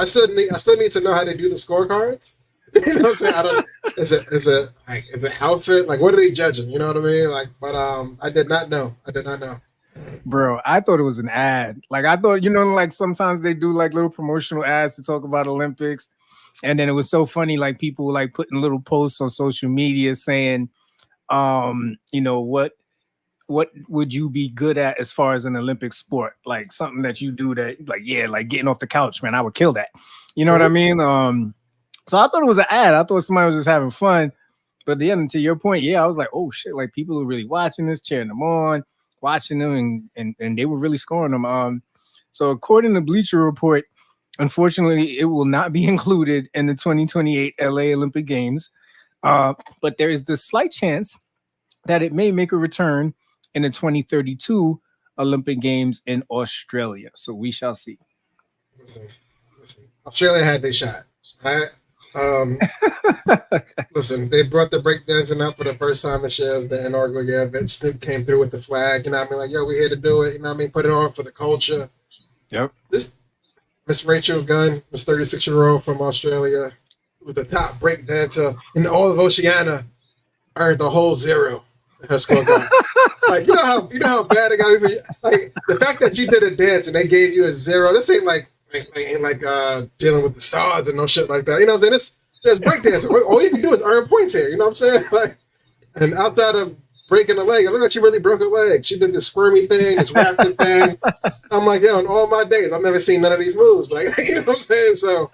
still need to know how they do the scorecards. You know what I'm saying? I don't. Is it outfit? Like, what are they judging? You know what I mean? Like, but I did not know. Bro, I thought it was an ad. Like, I thought, like sometimes they do like little promotional ads to talk about Olympics. And then it was so funny, like people like putting little posts on social media saying, what would you be good at as far as an Olympic sport? Like something that you do that, like, yeah, like getting off the couch, man, I would kill that. You know what I mean? So I thought it was an ad. I thought somebody was just having fun. But then to your point, yeah, I was like, oh shit, like people are really watching this, cheering them on, watching them, and they were really scoring them. So according to Bleacher Report, unfortunately, it will not be included in the 2028 LA Olympic Games. But there is the slight chance that it may make a return in the 2032 Olympic Games in Australia. So we shall see. Listen. Australia had their shot. Listen, they brought the breakdancing up for the first time this year. It was the inaugural year. Vince Snoop came through with the flag. You know what I mean? Like, yo, we're here to do it. You know what I mean? Put it on for the culture. Yep. This Miss Rachel Gunn, Miss 36-year-old from Australia, was the top breakdancer in all of Oceania, earned the whole 0 in her scorecard. Like, you know how bad it got to be. Like, the fact that you did a dance and they gave you a 0. This ain't like dealing with the stars and no shit like that. You know what I'm saying? There's breakdancing. All you can do is earn points here. You know what I'm saying? Like, and outside of breaking a leg, look like she really broke her leg. She did this squirmy thing, this rapid thing. I'm like, yo, in all my days, I've never seen none of these moves. Like, you know what I'm saying? So,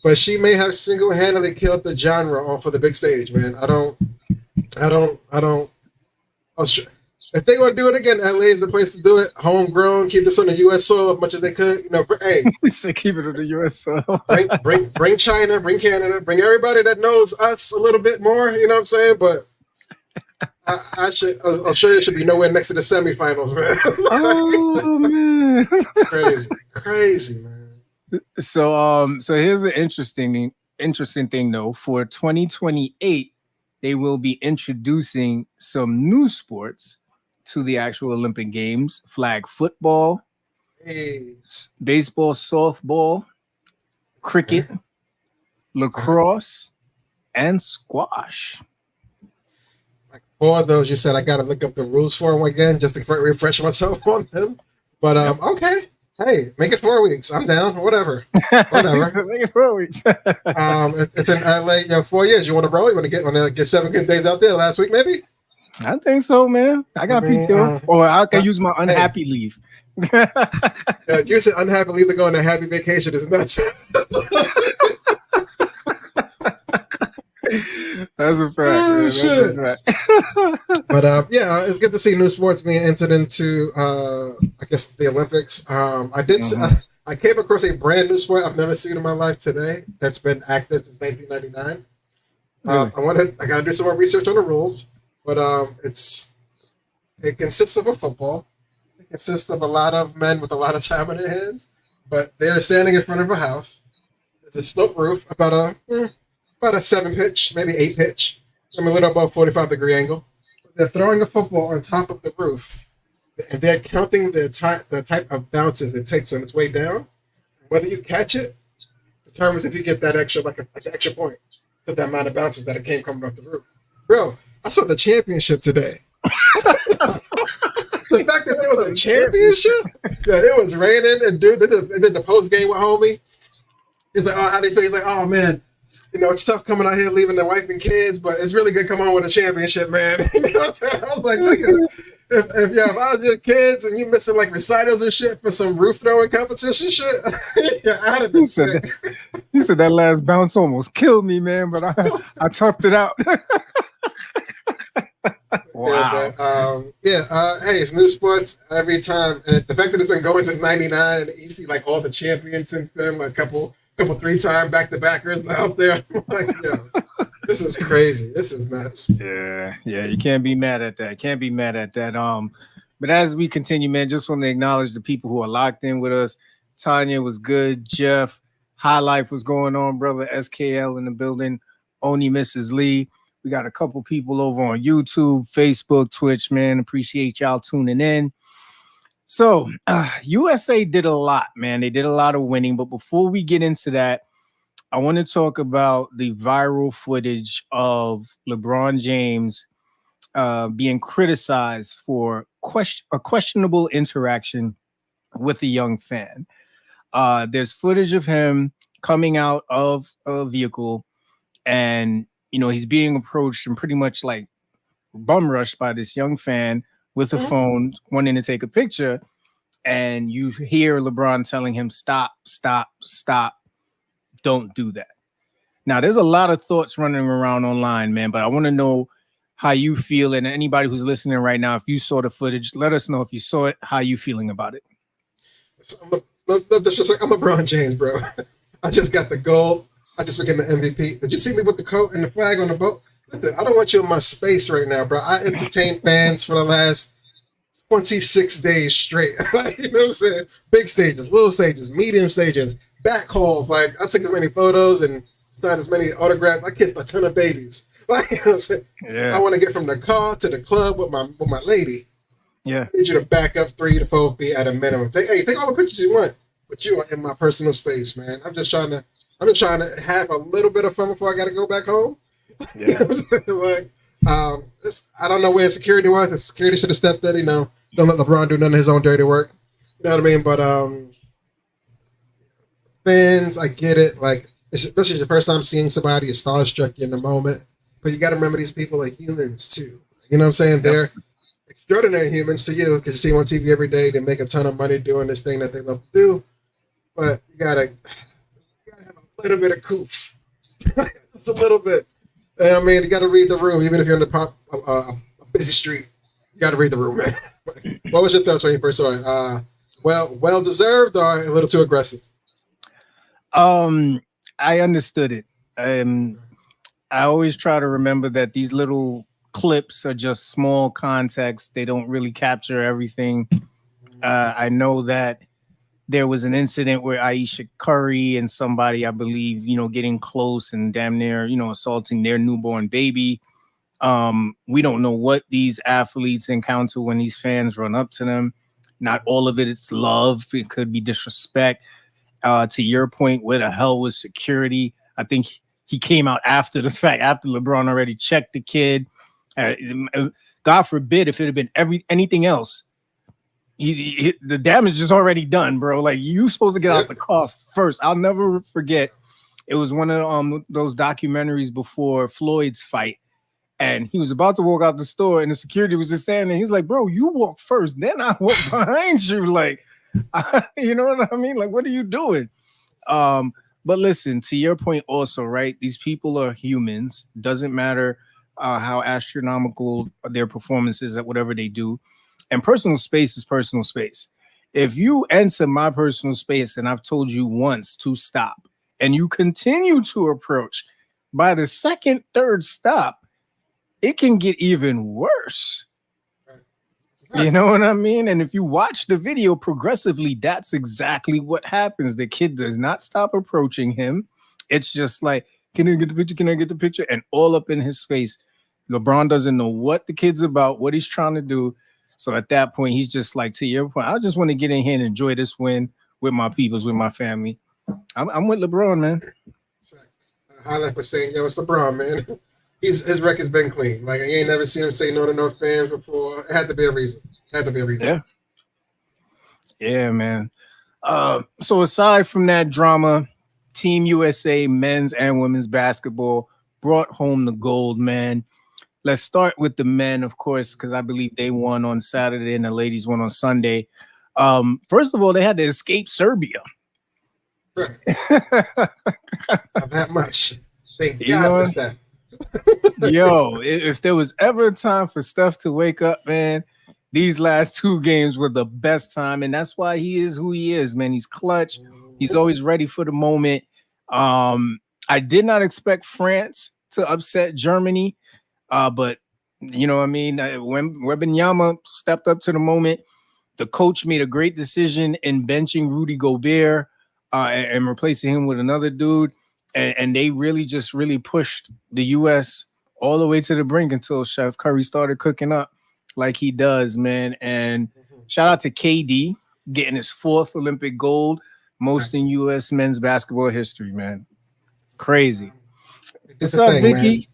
but she may have single-handedly killed the genre for the big stage, man. I don't. If they want to do it again, LA is the place to do it. Homegrown, keep this on the U.S. soil as much as they could. You know, hey, keep it on the U.S. soil. bring China, bring Canada, bring everybody that knows us a little bit more. You know what I'm saying? But Australia should be nowhere next to the semifinals, man. Oh man, crazy, man. So here's the interesting thing though. For 2028, they will be introducing some new sports to the actual Olympic Games: flag football, baseball, softball, cricket, lacrosse, and squash. Like 4 of those, you said I got to look up the rules for them again just to refresh myself on them. But okay, hey, make it 4 weeks. I'm down. Whatever. Make it 4 weeks. It's in LA. 4 years. You want to roll? You want to get 7 good days out there last week, maybe? I think so, man. I got PTO, or I can use my unhappy leave. Using unhappy leave to go on a happy vacation is nuts. That's a fact. Shit. But it's good to see new sports being entered into. I guess the Olympics. I came across a brand new sport I've never seen in my life today. That's been active since 1999. I got to do some more research on the rules. But it consists of a football. It consists of a lot of men with a lot of time on their hands. But they're standing in front of a house. It's a sloped roof, about a 7 pitch, maybe 8 pitch. I'm a little above 45-degree angle. They're throwing a football on top of the roof, and they're counting the type of bounces it takes on its way down. Whether you catch it determines if you get that extra, like an extra point to the amount of bounces that it came coming off the roof. Bro, I saw the championship today. The fact that there was a championship, it was raining, and dude, they did the post game with homie. He's like, oh, how do you feel? He's like, oh man, it's tough coming out here leaving the wife and kids, but it's really good coming home with a championship, man. I was like, if you have all your kids and you missing like recitals and shit for some roof throwing competition shit, yeah, I'd have been sick. He said that last bounce almost killed me, man, but I toughed it out. Wow. Yeah, hey, it's new sports every time. And the fact that it's been going since '99, and you see like all the champions since then, like couple 3-time back-to-backers out there. Like, yo, this is crazy. This is nuts. Yeah, you can't be mad at that. Can't be mad at that. But as we continue, man, just want to acknowledge the people who are locked in with us. Tanya was good. Jeff, High Life was going on, brother. SKL in the building. Oni Mrs. Lee. We got a couple people over on YouTube, Facebook, Twitch, man. Appreciate y'all tuning in. So, USA did a lot, man. They did a lot of winning. But before we get into that, I want to talk about the viral footage of LeBron James being criticized for a questionable interaction with a young fan. There's footage of him coming out of a vehicle, and he's being approached and pretty much like bum rushed by this young fan with a phone wanting to take a picture. And you hear LeBron telling him, stop, don't do that. Now, there's a lot of thoughts running around online, man, but I want to know how you feel. And anybody who's listening right now, if you saw the footage, let us know if you saw it, how you feeling about it. I'm LeBron James, bro. I just got the gold. I just became the MVP. Did you see me with the coat and the flag on the boat? Listen, I don't want you in my space right now, bro. I entertained fans for the last 26 days straight. You know what I'm saying? Big stages, little stages, medium stages, back calls. Like, I took as many photos and signed as many autographs. I kissed a ton of babies. Like, you know what I'm saying? Yeah. I want to get from the car to the club with my lady. Yeah. I need you to back up 3 to 4 feet at a minimum. Take all the pictures you want, but you are in my personal space, man. I'm just trying to have a little bit of fun before I got to go back home. Yeah. Like, I don't know where security was. The security should have stepped in, don't let LeBron do none of his own dirty work. You know what I mean? But fans, I get it. Like, especially your first time seeing somebody, is starstruck in the moment. But you got to remember, these people are humans too. You know what I'm saying? They're extraordinary humans to you because you see them on TV every day. They make a ton of money doing this thing that they love to do. But you gotta have a little bit of coof. It's a little bit. I mean, you got to read the room, even if you're in a busy street. You got to read the room, man. What was your thoughts when you first saw it? Well deserved, or a little too aggressive? I understood it. I always try to remember that these little clips are just small context. They don't really capture everything. I know that there was an incident where Aisha Curry and somebody, I believe, getting close and damn near, assaulting their newborn baby. We don't know what these athletes encounter when these fans run up to them. Not all of it is love. It could be disrespect. To your point, where the hell was security? I think he came out after the fact, after LeBron already checked the kid. God forbid if it had been anything else. The damage is already done, bro. Like, you supposed to get out the car first. I'll never forget. It was one of those documentaries before Floyd's fight, and he was about to walk out the store, and the security was just standing there. He's like, "Bro, you walk first, then I walk behind you." Like, you know what I mean? Like, what are you doing? But listen, to your point, also, right? These people are humans. Doesn't matter how astronomical their performance is at whatever they do. And personal space is personal space. If you enter my personal space and I've told you once to stop and you continue to approach, by the second, third stop, it can get even worse. You know what I mean? And if you watch the video progressively, that's exactly what happens. The kid does not stop approaching him. It's just like, can I get the picture? Can I get the picture? And all up in his face. LeBron doesn't know what the kid's about, what he's trying to do. So at that point, he's just like, to your point, I just want to get in here and enjoy this win with my peoples, with my family. I'm with LeBron, man. Highlight was saying, yo, it's LeBron, man. His record's been clean. Like, I ain't never seen him say no to no fans before. It had to be a reason. Yeah, man. So aside from that drama, Team USA men's and women's basketball brought home the gold, man. let's start with the men, of course, because I believe they won on Saturday and the ladies won on Sunday. First of all, they had to escape Serbia. Right. Not that much. Thank You God know, for Steph. yo, if there was ever a time for Steph to wake up, man, these last two games were the best time, and that's why he is who he is, man. He's clutch. He's always ready for the moment. I did not expect France to upset Germany, but you know what I mean? When Wembanyama stepped up to the moment, the coach made a great decision in benching Rudy Gobert and replacing him with another dude. And they really pushed the U.S. all the way to the brink until Chef Curry started cooking up like he does, man. And shout out to KD getting his 4th Olympic gold, most in U.S. men's basketball history, man. Crazy. What's up, Vicky?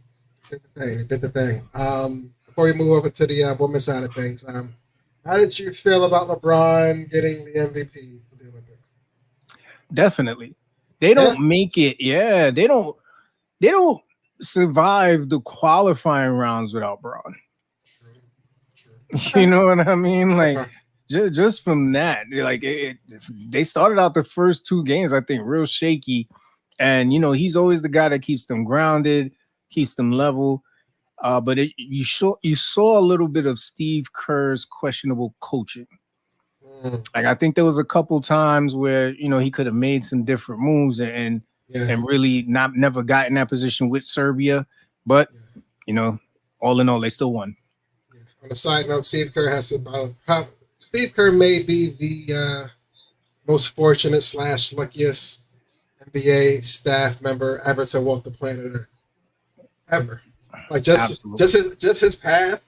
Did the thing. Before we move over to the women's side of things, how did you feel about LeBron getting the MVP for the Olympics? Definitely. They don't make it. Yeah, they don't survive the qualifying rounds without Braun. True. You know what I mean? Like just from that, like they started out the first 2 games, I think, real shaky. And you know, he's always the guy that keeps them grounded, keeps them level. But you saw a little bit of Steve Kerr's questionable coaching. Like I think there was a couple times where you know he could have made some different moves and really never got in that position with Serbia. But you know, all in all, they still won. Yeah. On a side note, Steve Kerr Steve Kerr may be the most fortunate / luckiest NBA staff member ever to walk the planet Earth. Ever. Like just his path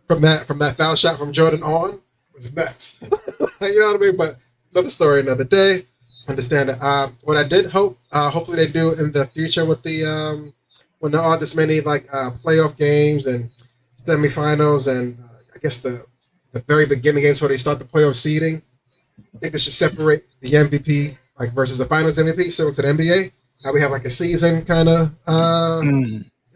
from that foul shot from Jordan on was nuts. You know what I mean? But another story, another day. Understand it. What I did hope, hopefully they do in the future with the when there are this many like playoff games and semifinals and I guess the very beginning games where they start the playoff seeding. I think they should separate the MVP like versus the finals MVP similar to the NBA. How we have like a season kind of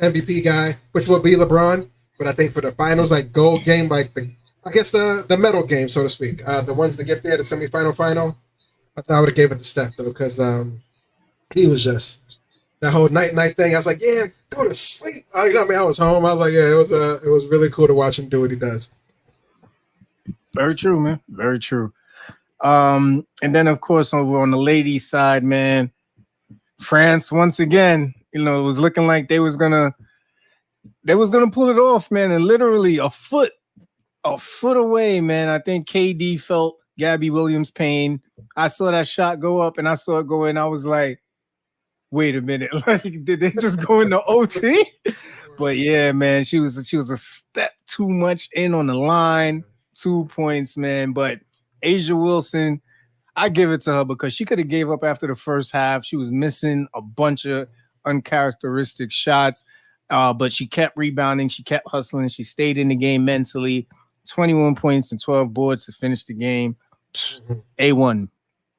MVP guy, which will be LeBron. But I think for the finals, like gold game, like the medal game, so to speak, the ones that get there, the semifinal, final, I thought I would have gave it to Steph though, because he was just that whole night thing. I was like, yeah, go to sleep. You know what I mean? I was home. I was like, yeah, it was really cool to watch him do what he does. Very true, man. Very true. And then of course over on the ladies' side, man, France once again, you know, it was looking like they was gonna pull it off, man, and literally a foot away, man. I think KD felt Gabby Williams' pain. I saw that shot go up and I saw it go in. I was like, wait a minute, like did they just go into OT? But yeah, man, she was a step too much in on the line. 2 points, man. But Asia Wilson, I give it to her because she could have gave up after the first half. She was missing a bunch of uncharacteristic shots, but she kept rebounding. She kept hustling. She stayed in the game mentally. 21 points and 12 boards to finish the game. A1.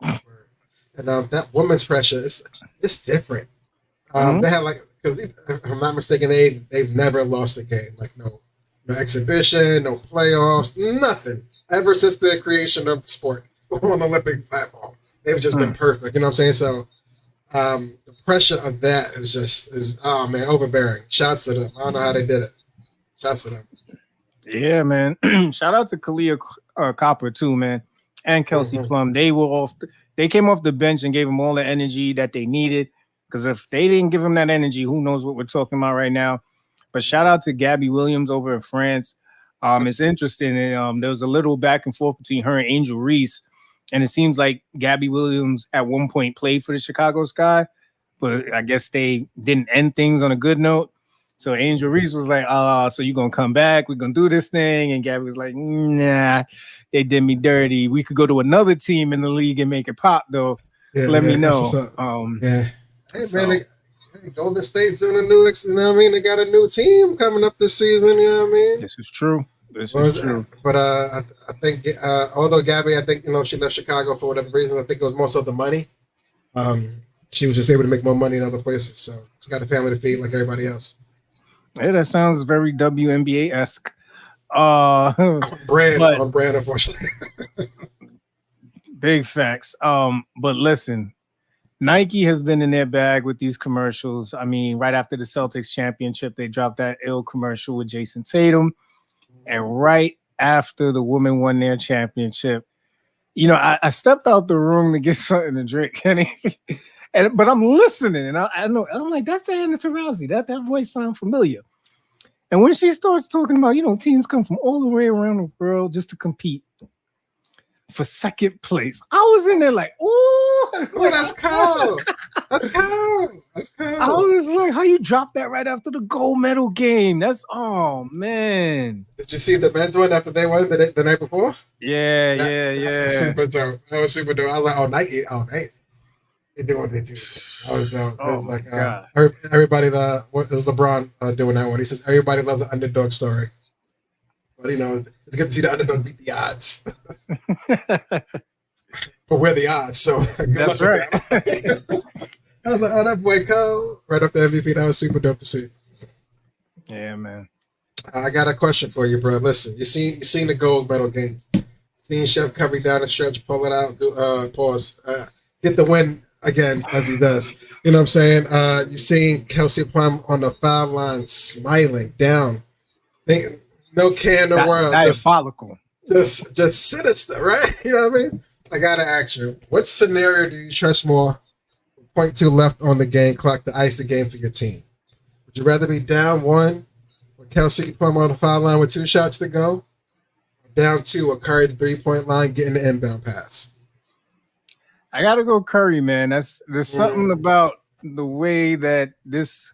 And that women's pressure, it's different. They had like, because if I'm not mistaken, they've never lost a game. Like no exhibition, no playoffs, nothing. Ever since the creation of the sport on the Olympic platform, they've just been perfect. You know what I'm saying? So the pressure of that is overbearing. Shouts to them. I don't know how they did it. Shouts to them. Yeah, man. Shout out to Kalia Copper too, man, and Kelsey Plum. They came off the bench and gave them all the energy that they needed. Because if they didn't give them that energy, who knows what we're talking about right now? But shout out to Gabby Williams over in France. It's interesting. There was a little back and forth between her and Angel Reese, and it seems like Gabby Williams at one point played for the Chicago Sky, but I guess they didn't end things on a good note. So Angel Reese was like, so you're going to come back? We're going to do this thing. And Gabby was like, nah, they did me dirty. We could go to another team in the league and make it pop, though. Yeah, Let me know. Hey, man, Golden State's doing a new, you know what I mean? They got a new team coming up this season, you know what I mean? This is true. But I think, although Gabby, I think, you know, she left Chicago for whatever reason. I think it was most of the money. She was just able to make more money in other places. So she got a family to feed like everybody else. Yeah, that sounds very WNBA esque. Brand But on brand, unfortunately. big facts. But listen, Nike has been in their bag with these commercials. I mean, right after the Celtics championship, they dropped that ill commercial with Jason Tatum. And right after the women won their championship, I stepped out the room to get something to drink. But I'm listening, and I know I'm like, that's Diana Taurasi. That voice sounds familiar. And when she starts talking about, teams come from all the way around the world just to compete for second place, I was in there like, oh, that's cold. That's cold. That's cold. I was like, how you drop that right after the gold medal game? That's man. Did you see the men's one after they won the night before? Yeah. That was super dope. That was super dope. I was like, oh, Nike. Oh, they did what they do. That was dope. It was like everybody. It was LeBron doing that one. He says everybody loves an underdog story, but it's good to see the underdog beat the odds. But we're the odds, so that's right. I was like, oh, that boy Cole, right up the MVP. That was super dope to see. Yeah, man. I got a question for you, bro. Listen, you seen the gold medal game. Seen Chef Curry down the stretch, pull it out, pause, get the win again as he does. You know what I'm saying? You seen Kelsey Plum on the foul line smiling down. No care in the world. Diabolical. Just sinister, right? You know what I mean? I gotta ask you, what scenario do you trust more? 0.2 left on the game clock to ice the game for your team. Would you rather be down 1 with Kelsey Plum on the foul line with 2 shots to go? Or down 2 with Curry at the 3-point line getting the inbound pass? I gotta go Curry, man. There's something about the way that this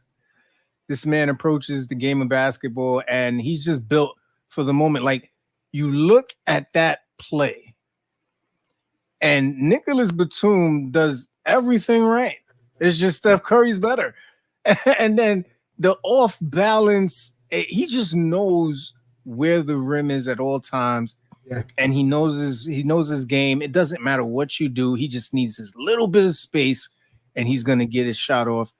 man approaches the game of basketball, and he's just built for the moment. Like, you look at that play, and Nicholas Batum does everything right. It's just Steph Curry's better. And then the off balance, he just knows where the rim is at all times. Yeah. And he knows his game. It doesn't matter what you do. He just needs his little bit of space, and he's gonna get his shot off.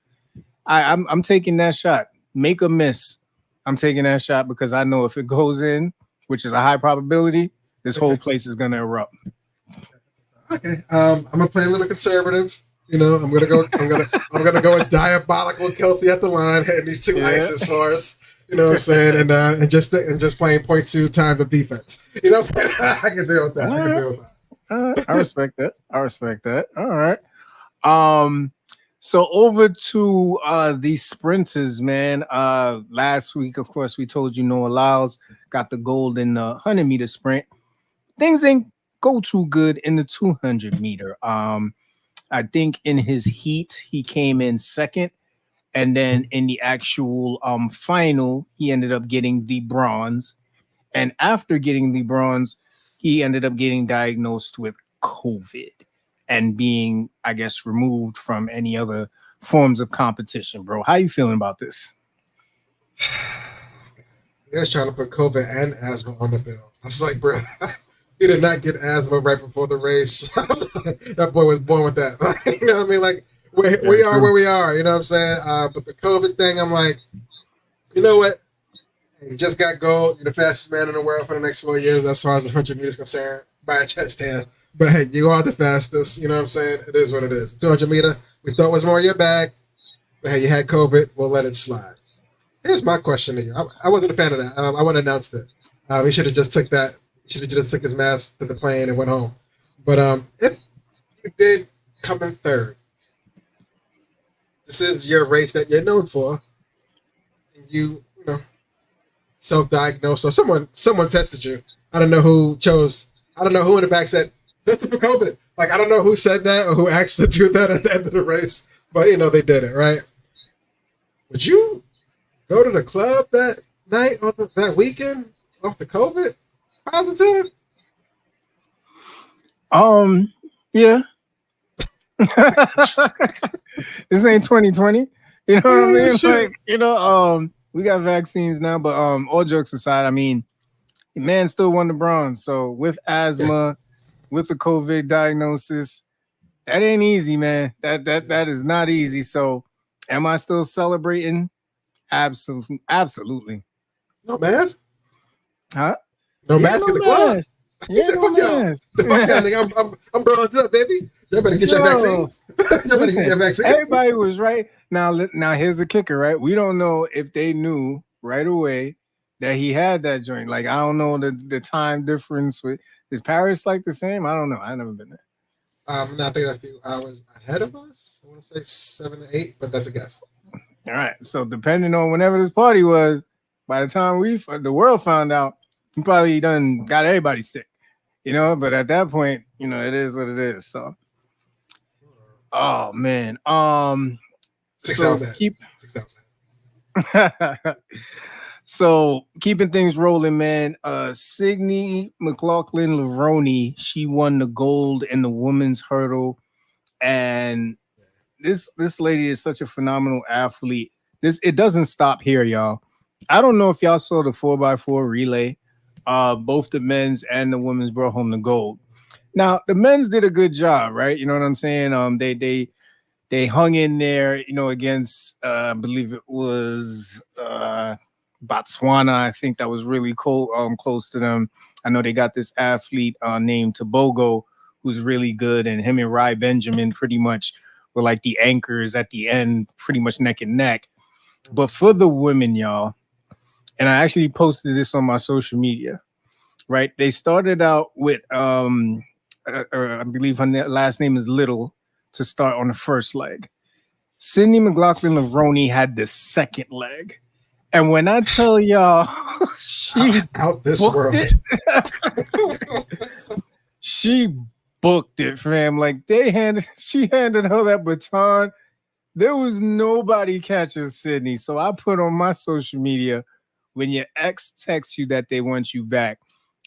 I'm taking that shot. Make a miss. I'm taking that shot because I know if it goes in, which is a high probability, this whole place is gonna erupt. Okay. I'm gonna play a little conservative. I'm gonna go with diabolical Kelsey at the line, hitting these 2 ices for us. You know what I'm saying? And just playing 0.2 times of defense. You know what I'm saying? I can deal with that. I respect that. All right. So over to the sprinters, man. Last week, of course, we told you Noah Lyles got the gold in the 100-meter sprint. Things ain't go too good in the 200-meter. I think in his heat, he came in second. And then in the actual final, he ended up getting the bronze. And after getting the bronze, he ended up getting diagnosed with COVID and being, I guess, removed from any other forms of competition, bro. How you feeling about this? He was trying to put COVID and asthma on the bill. I was like, bro, he did not get asthma right before the race. That boy was born with that. You know what I mean? Like, we are where we are. You know what I'm saying? But the COVID thing, I'm like, you know what? You just got gold. You're the fastest man in the world for the next 4 years as far as 100 meters concerned by a chest hand. But hey, you are the fastest. You know what I'm saying? It is what it is. 200 meter, we thought was more in your bag. But hey, you had COVID. We'll let it slide. Here's my question to you. I wasn't a fan of that. I wouldn't have announced it. He should have just took that. He should have just took his mask to the plane and went home. But if you did come in third, this is your race that you're known for, and you self-diagnosed, or someone tested you. I don't know who in the back said tested for COVID. Like, I don't know who said that or who asked to do that at the end of the race, but they did it, right? Would you go to the club that night or that weekend off the COVID positive? Yeah. This ain't 2020. You know what I mean? Shit. Like, we got vaccines now, but all jokes aside, I mean, the man still won the bronze. So with asthma, with the COVID diagnosis, that ain't easy, man. That is not easy. So am I still celebrating? Absolutely. No mask? Huh? No mask in the club? He Yeah, said, no fuck y'all. mask. Fuck y'all, nigga. I'm bronzed up, baby. Y'all better get your Yo, vaccines. Y'all better get listen, your vaccine. everybody was right. Now here's the kicker, right? We don't know if they knew right away that he had that joint. Like, I don't know the time difference. Is Paris like the same? I don't know. I've never been there. No, I think a few hours ahead of us. I want to say 7 to 8, but that's a guess. All right. So depending on whenever this party was, by the time the world found out, he probably done got everybody sick. But at that point, it is what it is. So, oh man, 6 so hours ahead. 6 hours ahead. So keeping things rolling, man. Sydney McLaughlin-Levrone, she won the gold in the women's hurdle, and this lady is such a phenomenal athlete. It doesn't stop here, y'all. I don't know if y'all saw the 4x4 relay. Both the men's and the women's brought home the gold. Now the men's did a good job, right? You know what I'm saying? They hung in there, against I believe it was Botswana. I think that was really cool, close to them. I know they got this athlete named Tobogo who's really good, and him and Rai Benjamin pretty much were like the anchors at the end, pretty much neck and neck. But for the women, y'all, and I actually posted this on my social media, right? They started out with I believe her last name is Little to start on the first leg. Sydney McLaughlin-Levrone had the second leg. And when I tell y'all, she out this world. She booked it, fam. Like she handed her that baton. There was nobody catching Sydney. So I put on my social media, when your ex texts you that they want you back,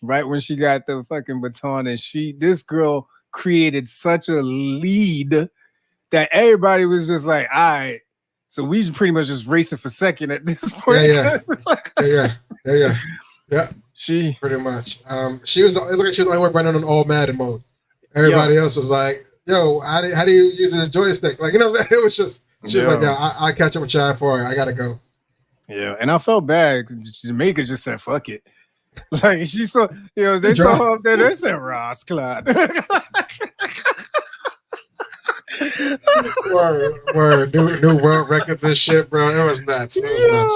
right when she got the fucking baton, and this girl created such a lead that everybody was just like, all right. So we pretty much just racing for second at this point. Yeah. She pretty much. She was. It looked like she was the only one running on all Madden mode. Everybody else was like, "Yo, how do you use this joystick?" Like, it was just. She was like, "Yeah, I catch up with Chad for it. I gotta go." Yeah, and I felt bad. Jamaica just said, "Fuck it." Like, she saw, they saw her up there. They said, "Ross Clyde." Word, new world records and shit, bro. It was nuts. It was nuts,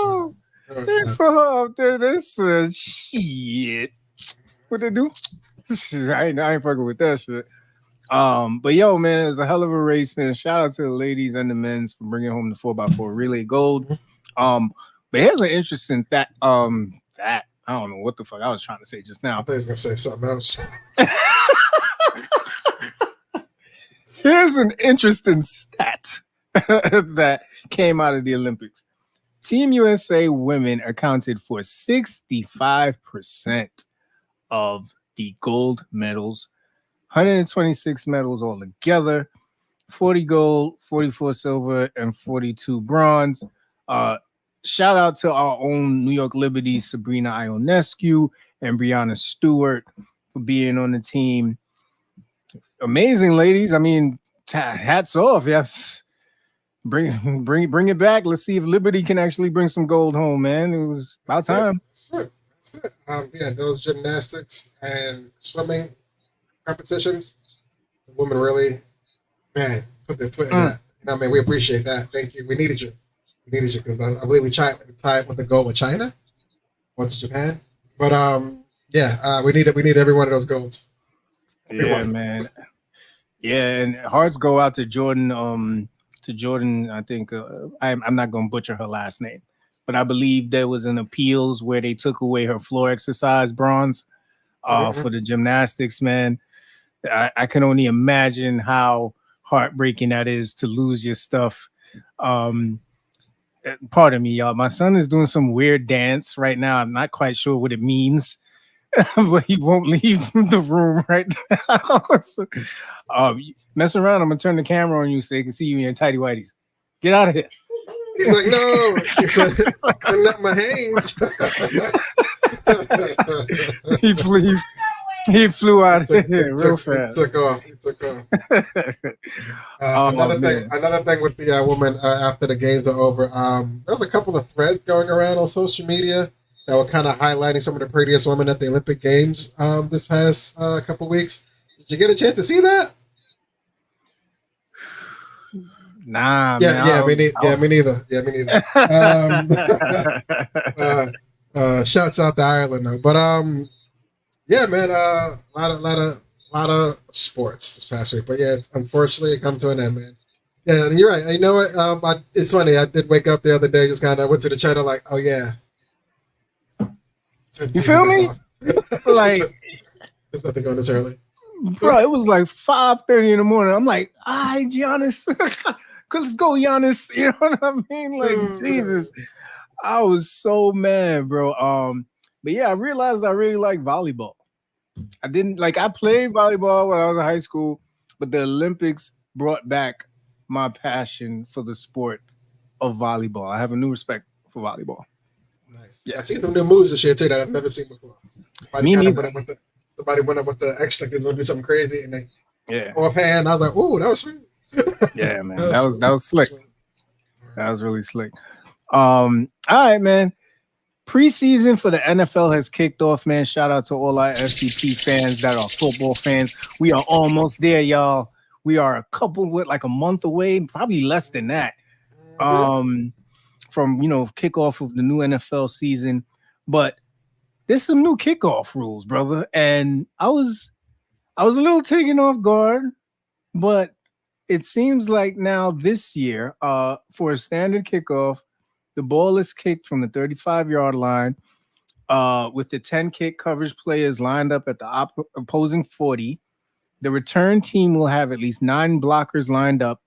bro. They saw her up there. They said, "Shit, what they do?" I ain't fucking with that shit. But yo, man, it was a hell of a race, man. Shout out to the ladies and the men's for bringing home the 4x4 relay gold. But here's an interesting that I don't know what the fuck I was trying to say just now. I thought he was gonna say something else. Here's an interesting stat that came out of the Olympics. Team USA women accounted for 65% of the gold medals, 126 medals altogether, 40 gold, 44 silver, and 42 bronze. Shout out to our own New York Liberties, Sabrina Ionescu and Brianna Stewart for being on the team. Amazing, ladies. I mean, hats off. Yes. Bring it back. Let's see if Liberty can actually bring some gold home, man. It was about time. That's it. Yeah, those gymnastics and swimming competitions, the women really, man, put their foot in that. I mean, we appreciate that. Thank you. We needed you. Because I believe we tied with the goal with China. What's Japan? But we need every one of those golds. Yeah, man. Yeah, and hearts go out to Jordan. I think I'm not gonna butcher her last name, but I believe there was an appeals where they took away her floor exercise bronze for the gymnastics. Man, I can only imagine how heartbreaking that is to lose your stuff. Pardon me, y'all. My son is doing some weird dance right now. I'm not quite sure what it means, but he won't leave the room right now. So, mess around. I'm gonna turn the camera on you so they can see you in your tighty whities. Get out of here. He's like, no, I'm not my hands. He He flew out of It here real fast. took off. He took off. Oh man. Another thing with the woman after the games are over. There was a couple of threads going around on social media that were kind of highlighting some of the prettiest women at the Olympic Games this past couple weeks. Did you get a chance to see that? Nah, yeah, man. me neither. Yeah, me neither. Shouts out to Ireland though, but yeah, man, a lot of sports this past week, but yeah, unfortunately it comes to an end, man. Yeah, and you're right. You know what? It's funny. I did wake up the other day, just kind of went to the channel, like, oh yeah. You feel me? Like, there's nothing going this early, bro. It was like 5:30 in the morning. I'm like, all right, Giannis, let's go, Giannis. You know what I mean? Like, Jesus, I was so mad, bro. But yeah, I realized I really like volleyball. I played volleyball when I was in high school, but the Olympics brought back my passion for the sport of volleyball. I have a new respect for volleyball. Nice. Yeah, I see some new moves this year too that I've never seen before. Somebody went up with the extra, they're gonna do something crazy, and they offhand. I was like, oh, that was sweet. Yeah, man, that was slick. That was really slick. All right, man. Preseason for the NFL has kicked off, man. Shout out to all our FCP fans that are football fans. We are almost there, y'all. We are a month away, probably less than that. From kickoff of the new NFL season. But there's some new kickoff rules, brother. And I was a little taken off guard, but it seems like now this year, for a standard kickoff, the ball is kicked from the 35-yard line with the 10 kick coverage players lined up at the opposing 40. The return team will have at least 9 blockers lined up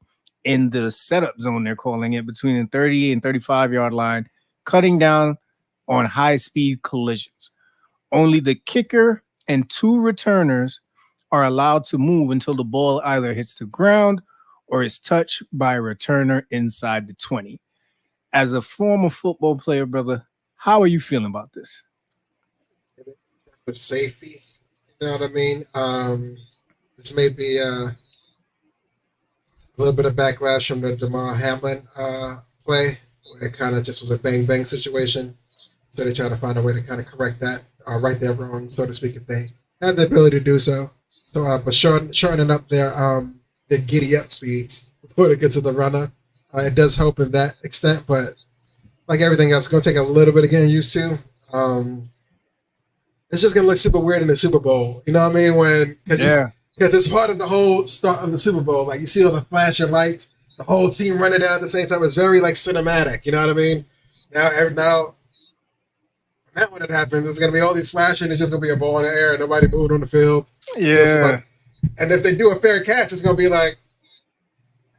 in the setup zone, they're calling it, between the 30 and 35-yard line, cutting down on high-speed collisions. Only the kicker and 2 returners are allowed to move until the ball either hits the ground or is touched by a returner inside the 20. As a former football player, brother, how are you feeling about this? With safety, you know what I mean? This may be a little bit of backlash from the Damar Hamlin play. It kind of just was a bang-bang situation. So they try to find a way to kind of correct that, right there wrong, so to speak, if they have the ability to do so. So, but shortening up their giddy-up speeds before they get to the runner. It does help in that extent, but like everything else, it's going to take a little bit of getting used to. It's just going to look super weird in the Super Bowl. You know what I mean? Because it's part of the whole start of the Super Bowl. Like, you see all the flashing lights, the whole team running down at the same time. It's very, like, cinematic. You know what I mean? Now when it happens, it's going to be all these flashing. It's just going to be a ball in the air and nobody moving on the field. Yeah. And if they do a fair catch, it's going to be like,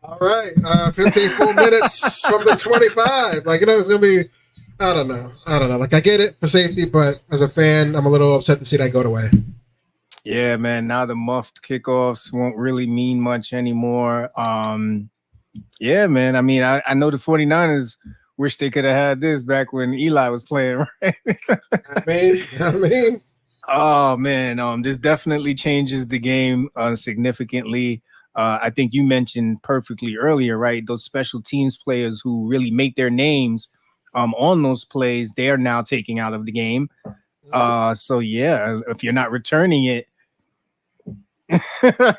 all right, 15 full minutes from the 25. Like, it's going to be, I don't know. Like, I get it for safety, but as a fan, I'm a little upset to see that go away. Yeah, man. Now the muffed kickoffs won't really mean much anymore. Yeah, man. I mean, I know the 49ers wish they could have had this back when Eli was playing, right? I mean. Oh, man. This definitely changes the game significantly. I think you mentioned perfectly earlier, right? Those special teams players who really make their names on those plays, they are now taking out of the game. So yeah, if you're not returning it,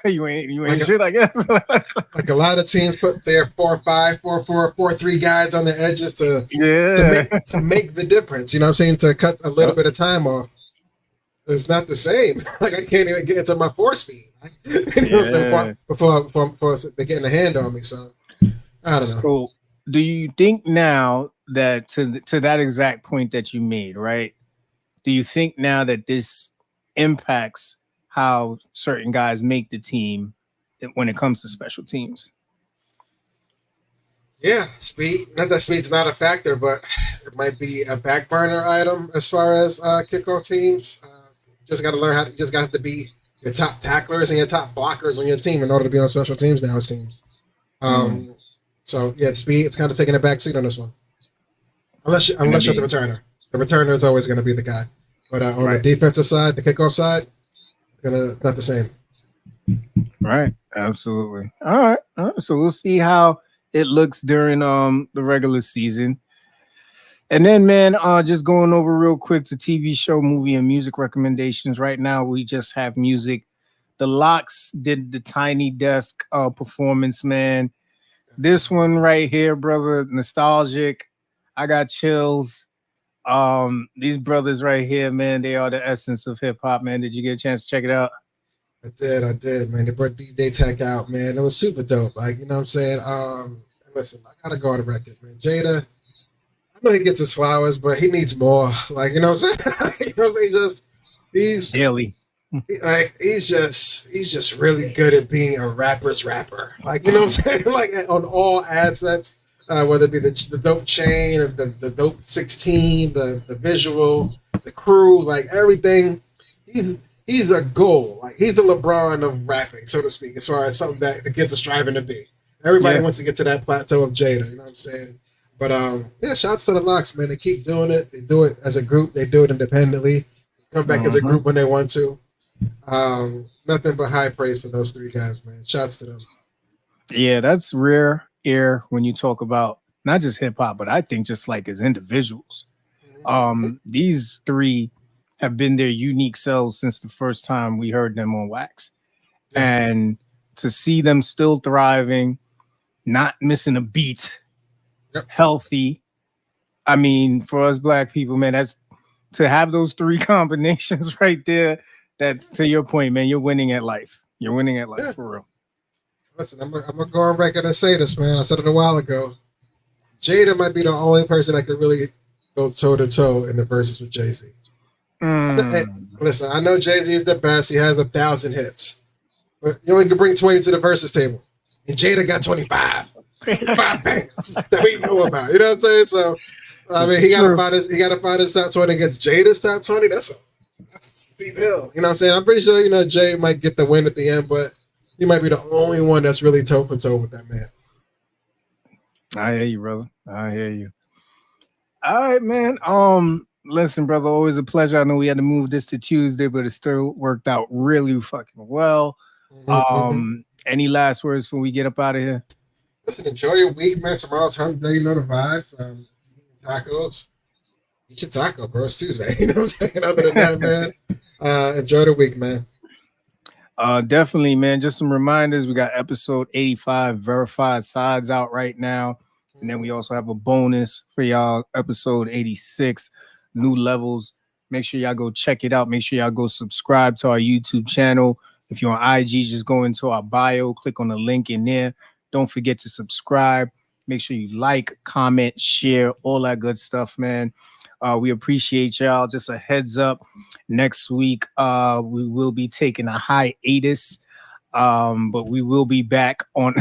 you ain't like shit, I guess. Like a lot of teams put their 4-5, 4-4, 4-3 guys on the edges to make the difference. You know what I'm saying? To cut a little bit of time off. It's not the same. Like, I can't even get into my 4-speed. You know what I'm saying? Before they're getting a hand on me. So I don't know. So do you think now that to that exact point that you made, right? Do you think now that this impacts how certain guys make the team when it comes to special teams? Yeah, speed. Not that speed's not a factor, but it might be a back burner item as far as kickoff teams. Just got to learn you just got to be your top tacklers and your top blockers on your team in order to be on special teams now, it seems. So, yeah, speed, it's kind of taking a back seat on this one. Unless you're the returner. The returner is always going to be the guy. But on the defensive side, the kickoff side, not the same. Right. Absolutely. All right. So we'll see how it looks during the regular season. And then, man, just going over real quick to TV show, movie, and music recommendations. Right now, we just have music. The Locks did the Tiny Desk performance, man. This one right here, brother, nostalgic. I got chills. These brothers right here, man, they are the essence of hip hop, man. Did you get a chance to check it out? I did, man. They brought DJ Tech out, man. It was super dope. Like, you know what I'm saying? Listen, I gotta go on the record, man. Jada, I know he gets his flowers, but he needs more. Like, you know what I'm saying? You know what I'm saying? He's Daily. like he's just really good at being a rapper's rapper. Like, you know what I'm saying? Like on all assets, whether it be the dope chain, or the dope 16, the visual, the crew, like everything. He's a goal. Like he's the LeBron of rapping, so to speak, as far as something that the kids are striving to be. Everybody wants to get to that plateau of Jada, you know what I'm saying? But yeah, shouts to the Locks, man. They keep doing it. They do it as a group, they do it independently. Come back as a group when they want to. Nothing but high praise for those three guys, man. Shouts to them. Yeah, that's rare air when you talk about not just hip hop, but I think just like as individuals. These three have been their unique selves since the first time we heard them on Wax. Yeah. And to see them still thriving, not missing a beat, healthy. I mean, for us black people, man, that's to have those three combinations right there. That's to your point, man. You're winning at life. You're winning at life for real. Listen, I'm gonna go on record and say this, man. I said it a while ago. Jada might be the only person that could really go toe to toe in the verses with Jay-Z. Listen, I know Jay-Z is the best. He has 1,000 hits, but you only can bring 20 to the verses table, and Jada got 25 bangers that we know about. You know what I'm saying? So, I mean, he got to find his top 20 against Jada's top 20. That's a steep hill. You know what I'm saying? I'm pretty sure Jay might get the win at the end, but he might be the only one that's really toe for toe with that man. I hear you, brother. I hear you. All right, man. Listen, brother, always a pleasure. I know we had to move this to Tuesday, but it still worked out really fucking well. Any last words before we get up out of here? Listen, enjoy your week, man. Tomorrow's hump day, you know the vibes. Tacos. Eat your taco, bro. It's Tuesday. You know what I'm saying? Other than that, man, enjoy the week, man. Definitely, man. Just some reminders. We got episode 85 verified sides out right now. And then we also have a bonus for y'all, episode 86, new levels. Make sure y'all go check it out. Make sure y'all go subscribe to our YouTube channel. If you're on IG, just go into our bio, click on the link in there. Don't forget to subscribe. Make sure you like, comment, share, all that good stuff, man. We appreciate y'all. Just a heads up. Next week, we will be taking a hiatus. But we will be back on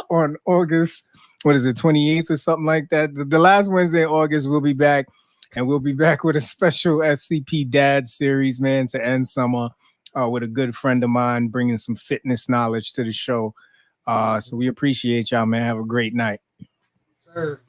on August, what is it, 28th or something like that. The last Wednesday in August, we'll be back, and we'll be back with a special FCP Dad series, man, to end summer with a good friend of mine bringing some fitness knowledge to the show. So we appreciate y'all, man. Have a great night. Sir.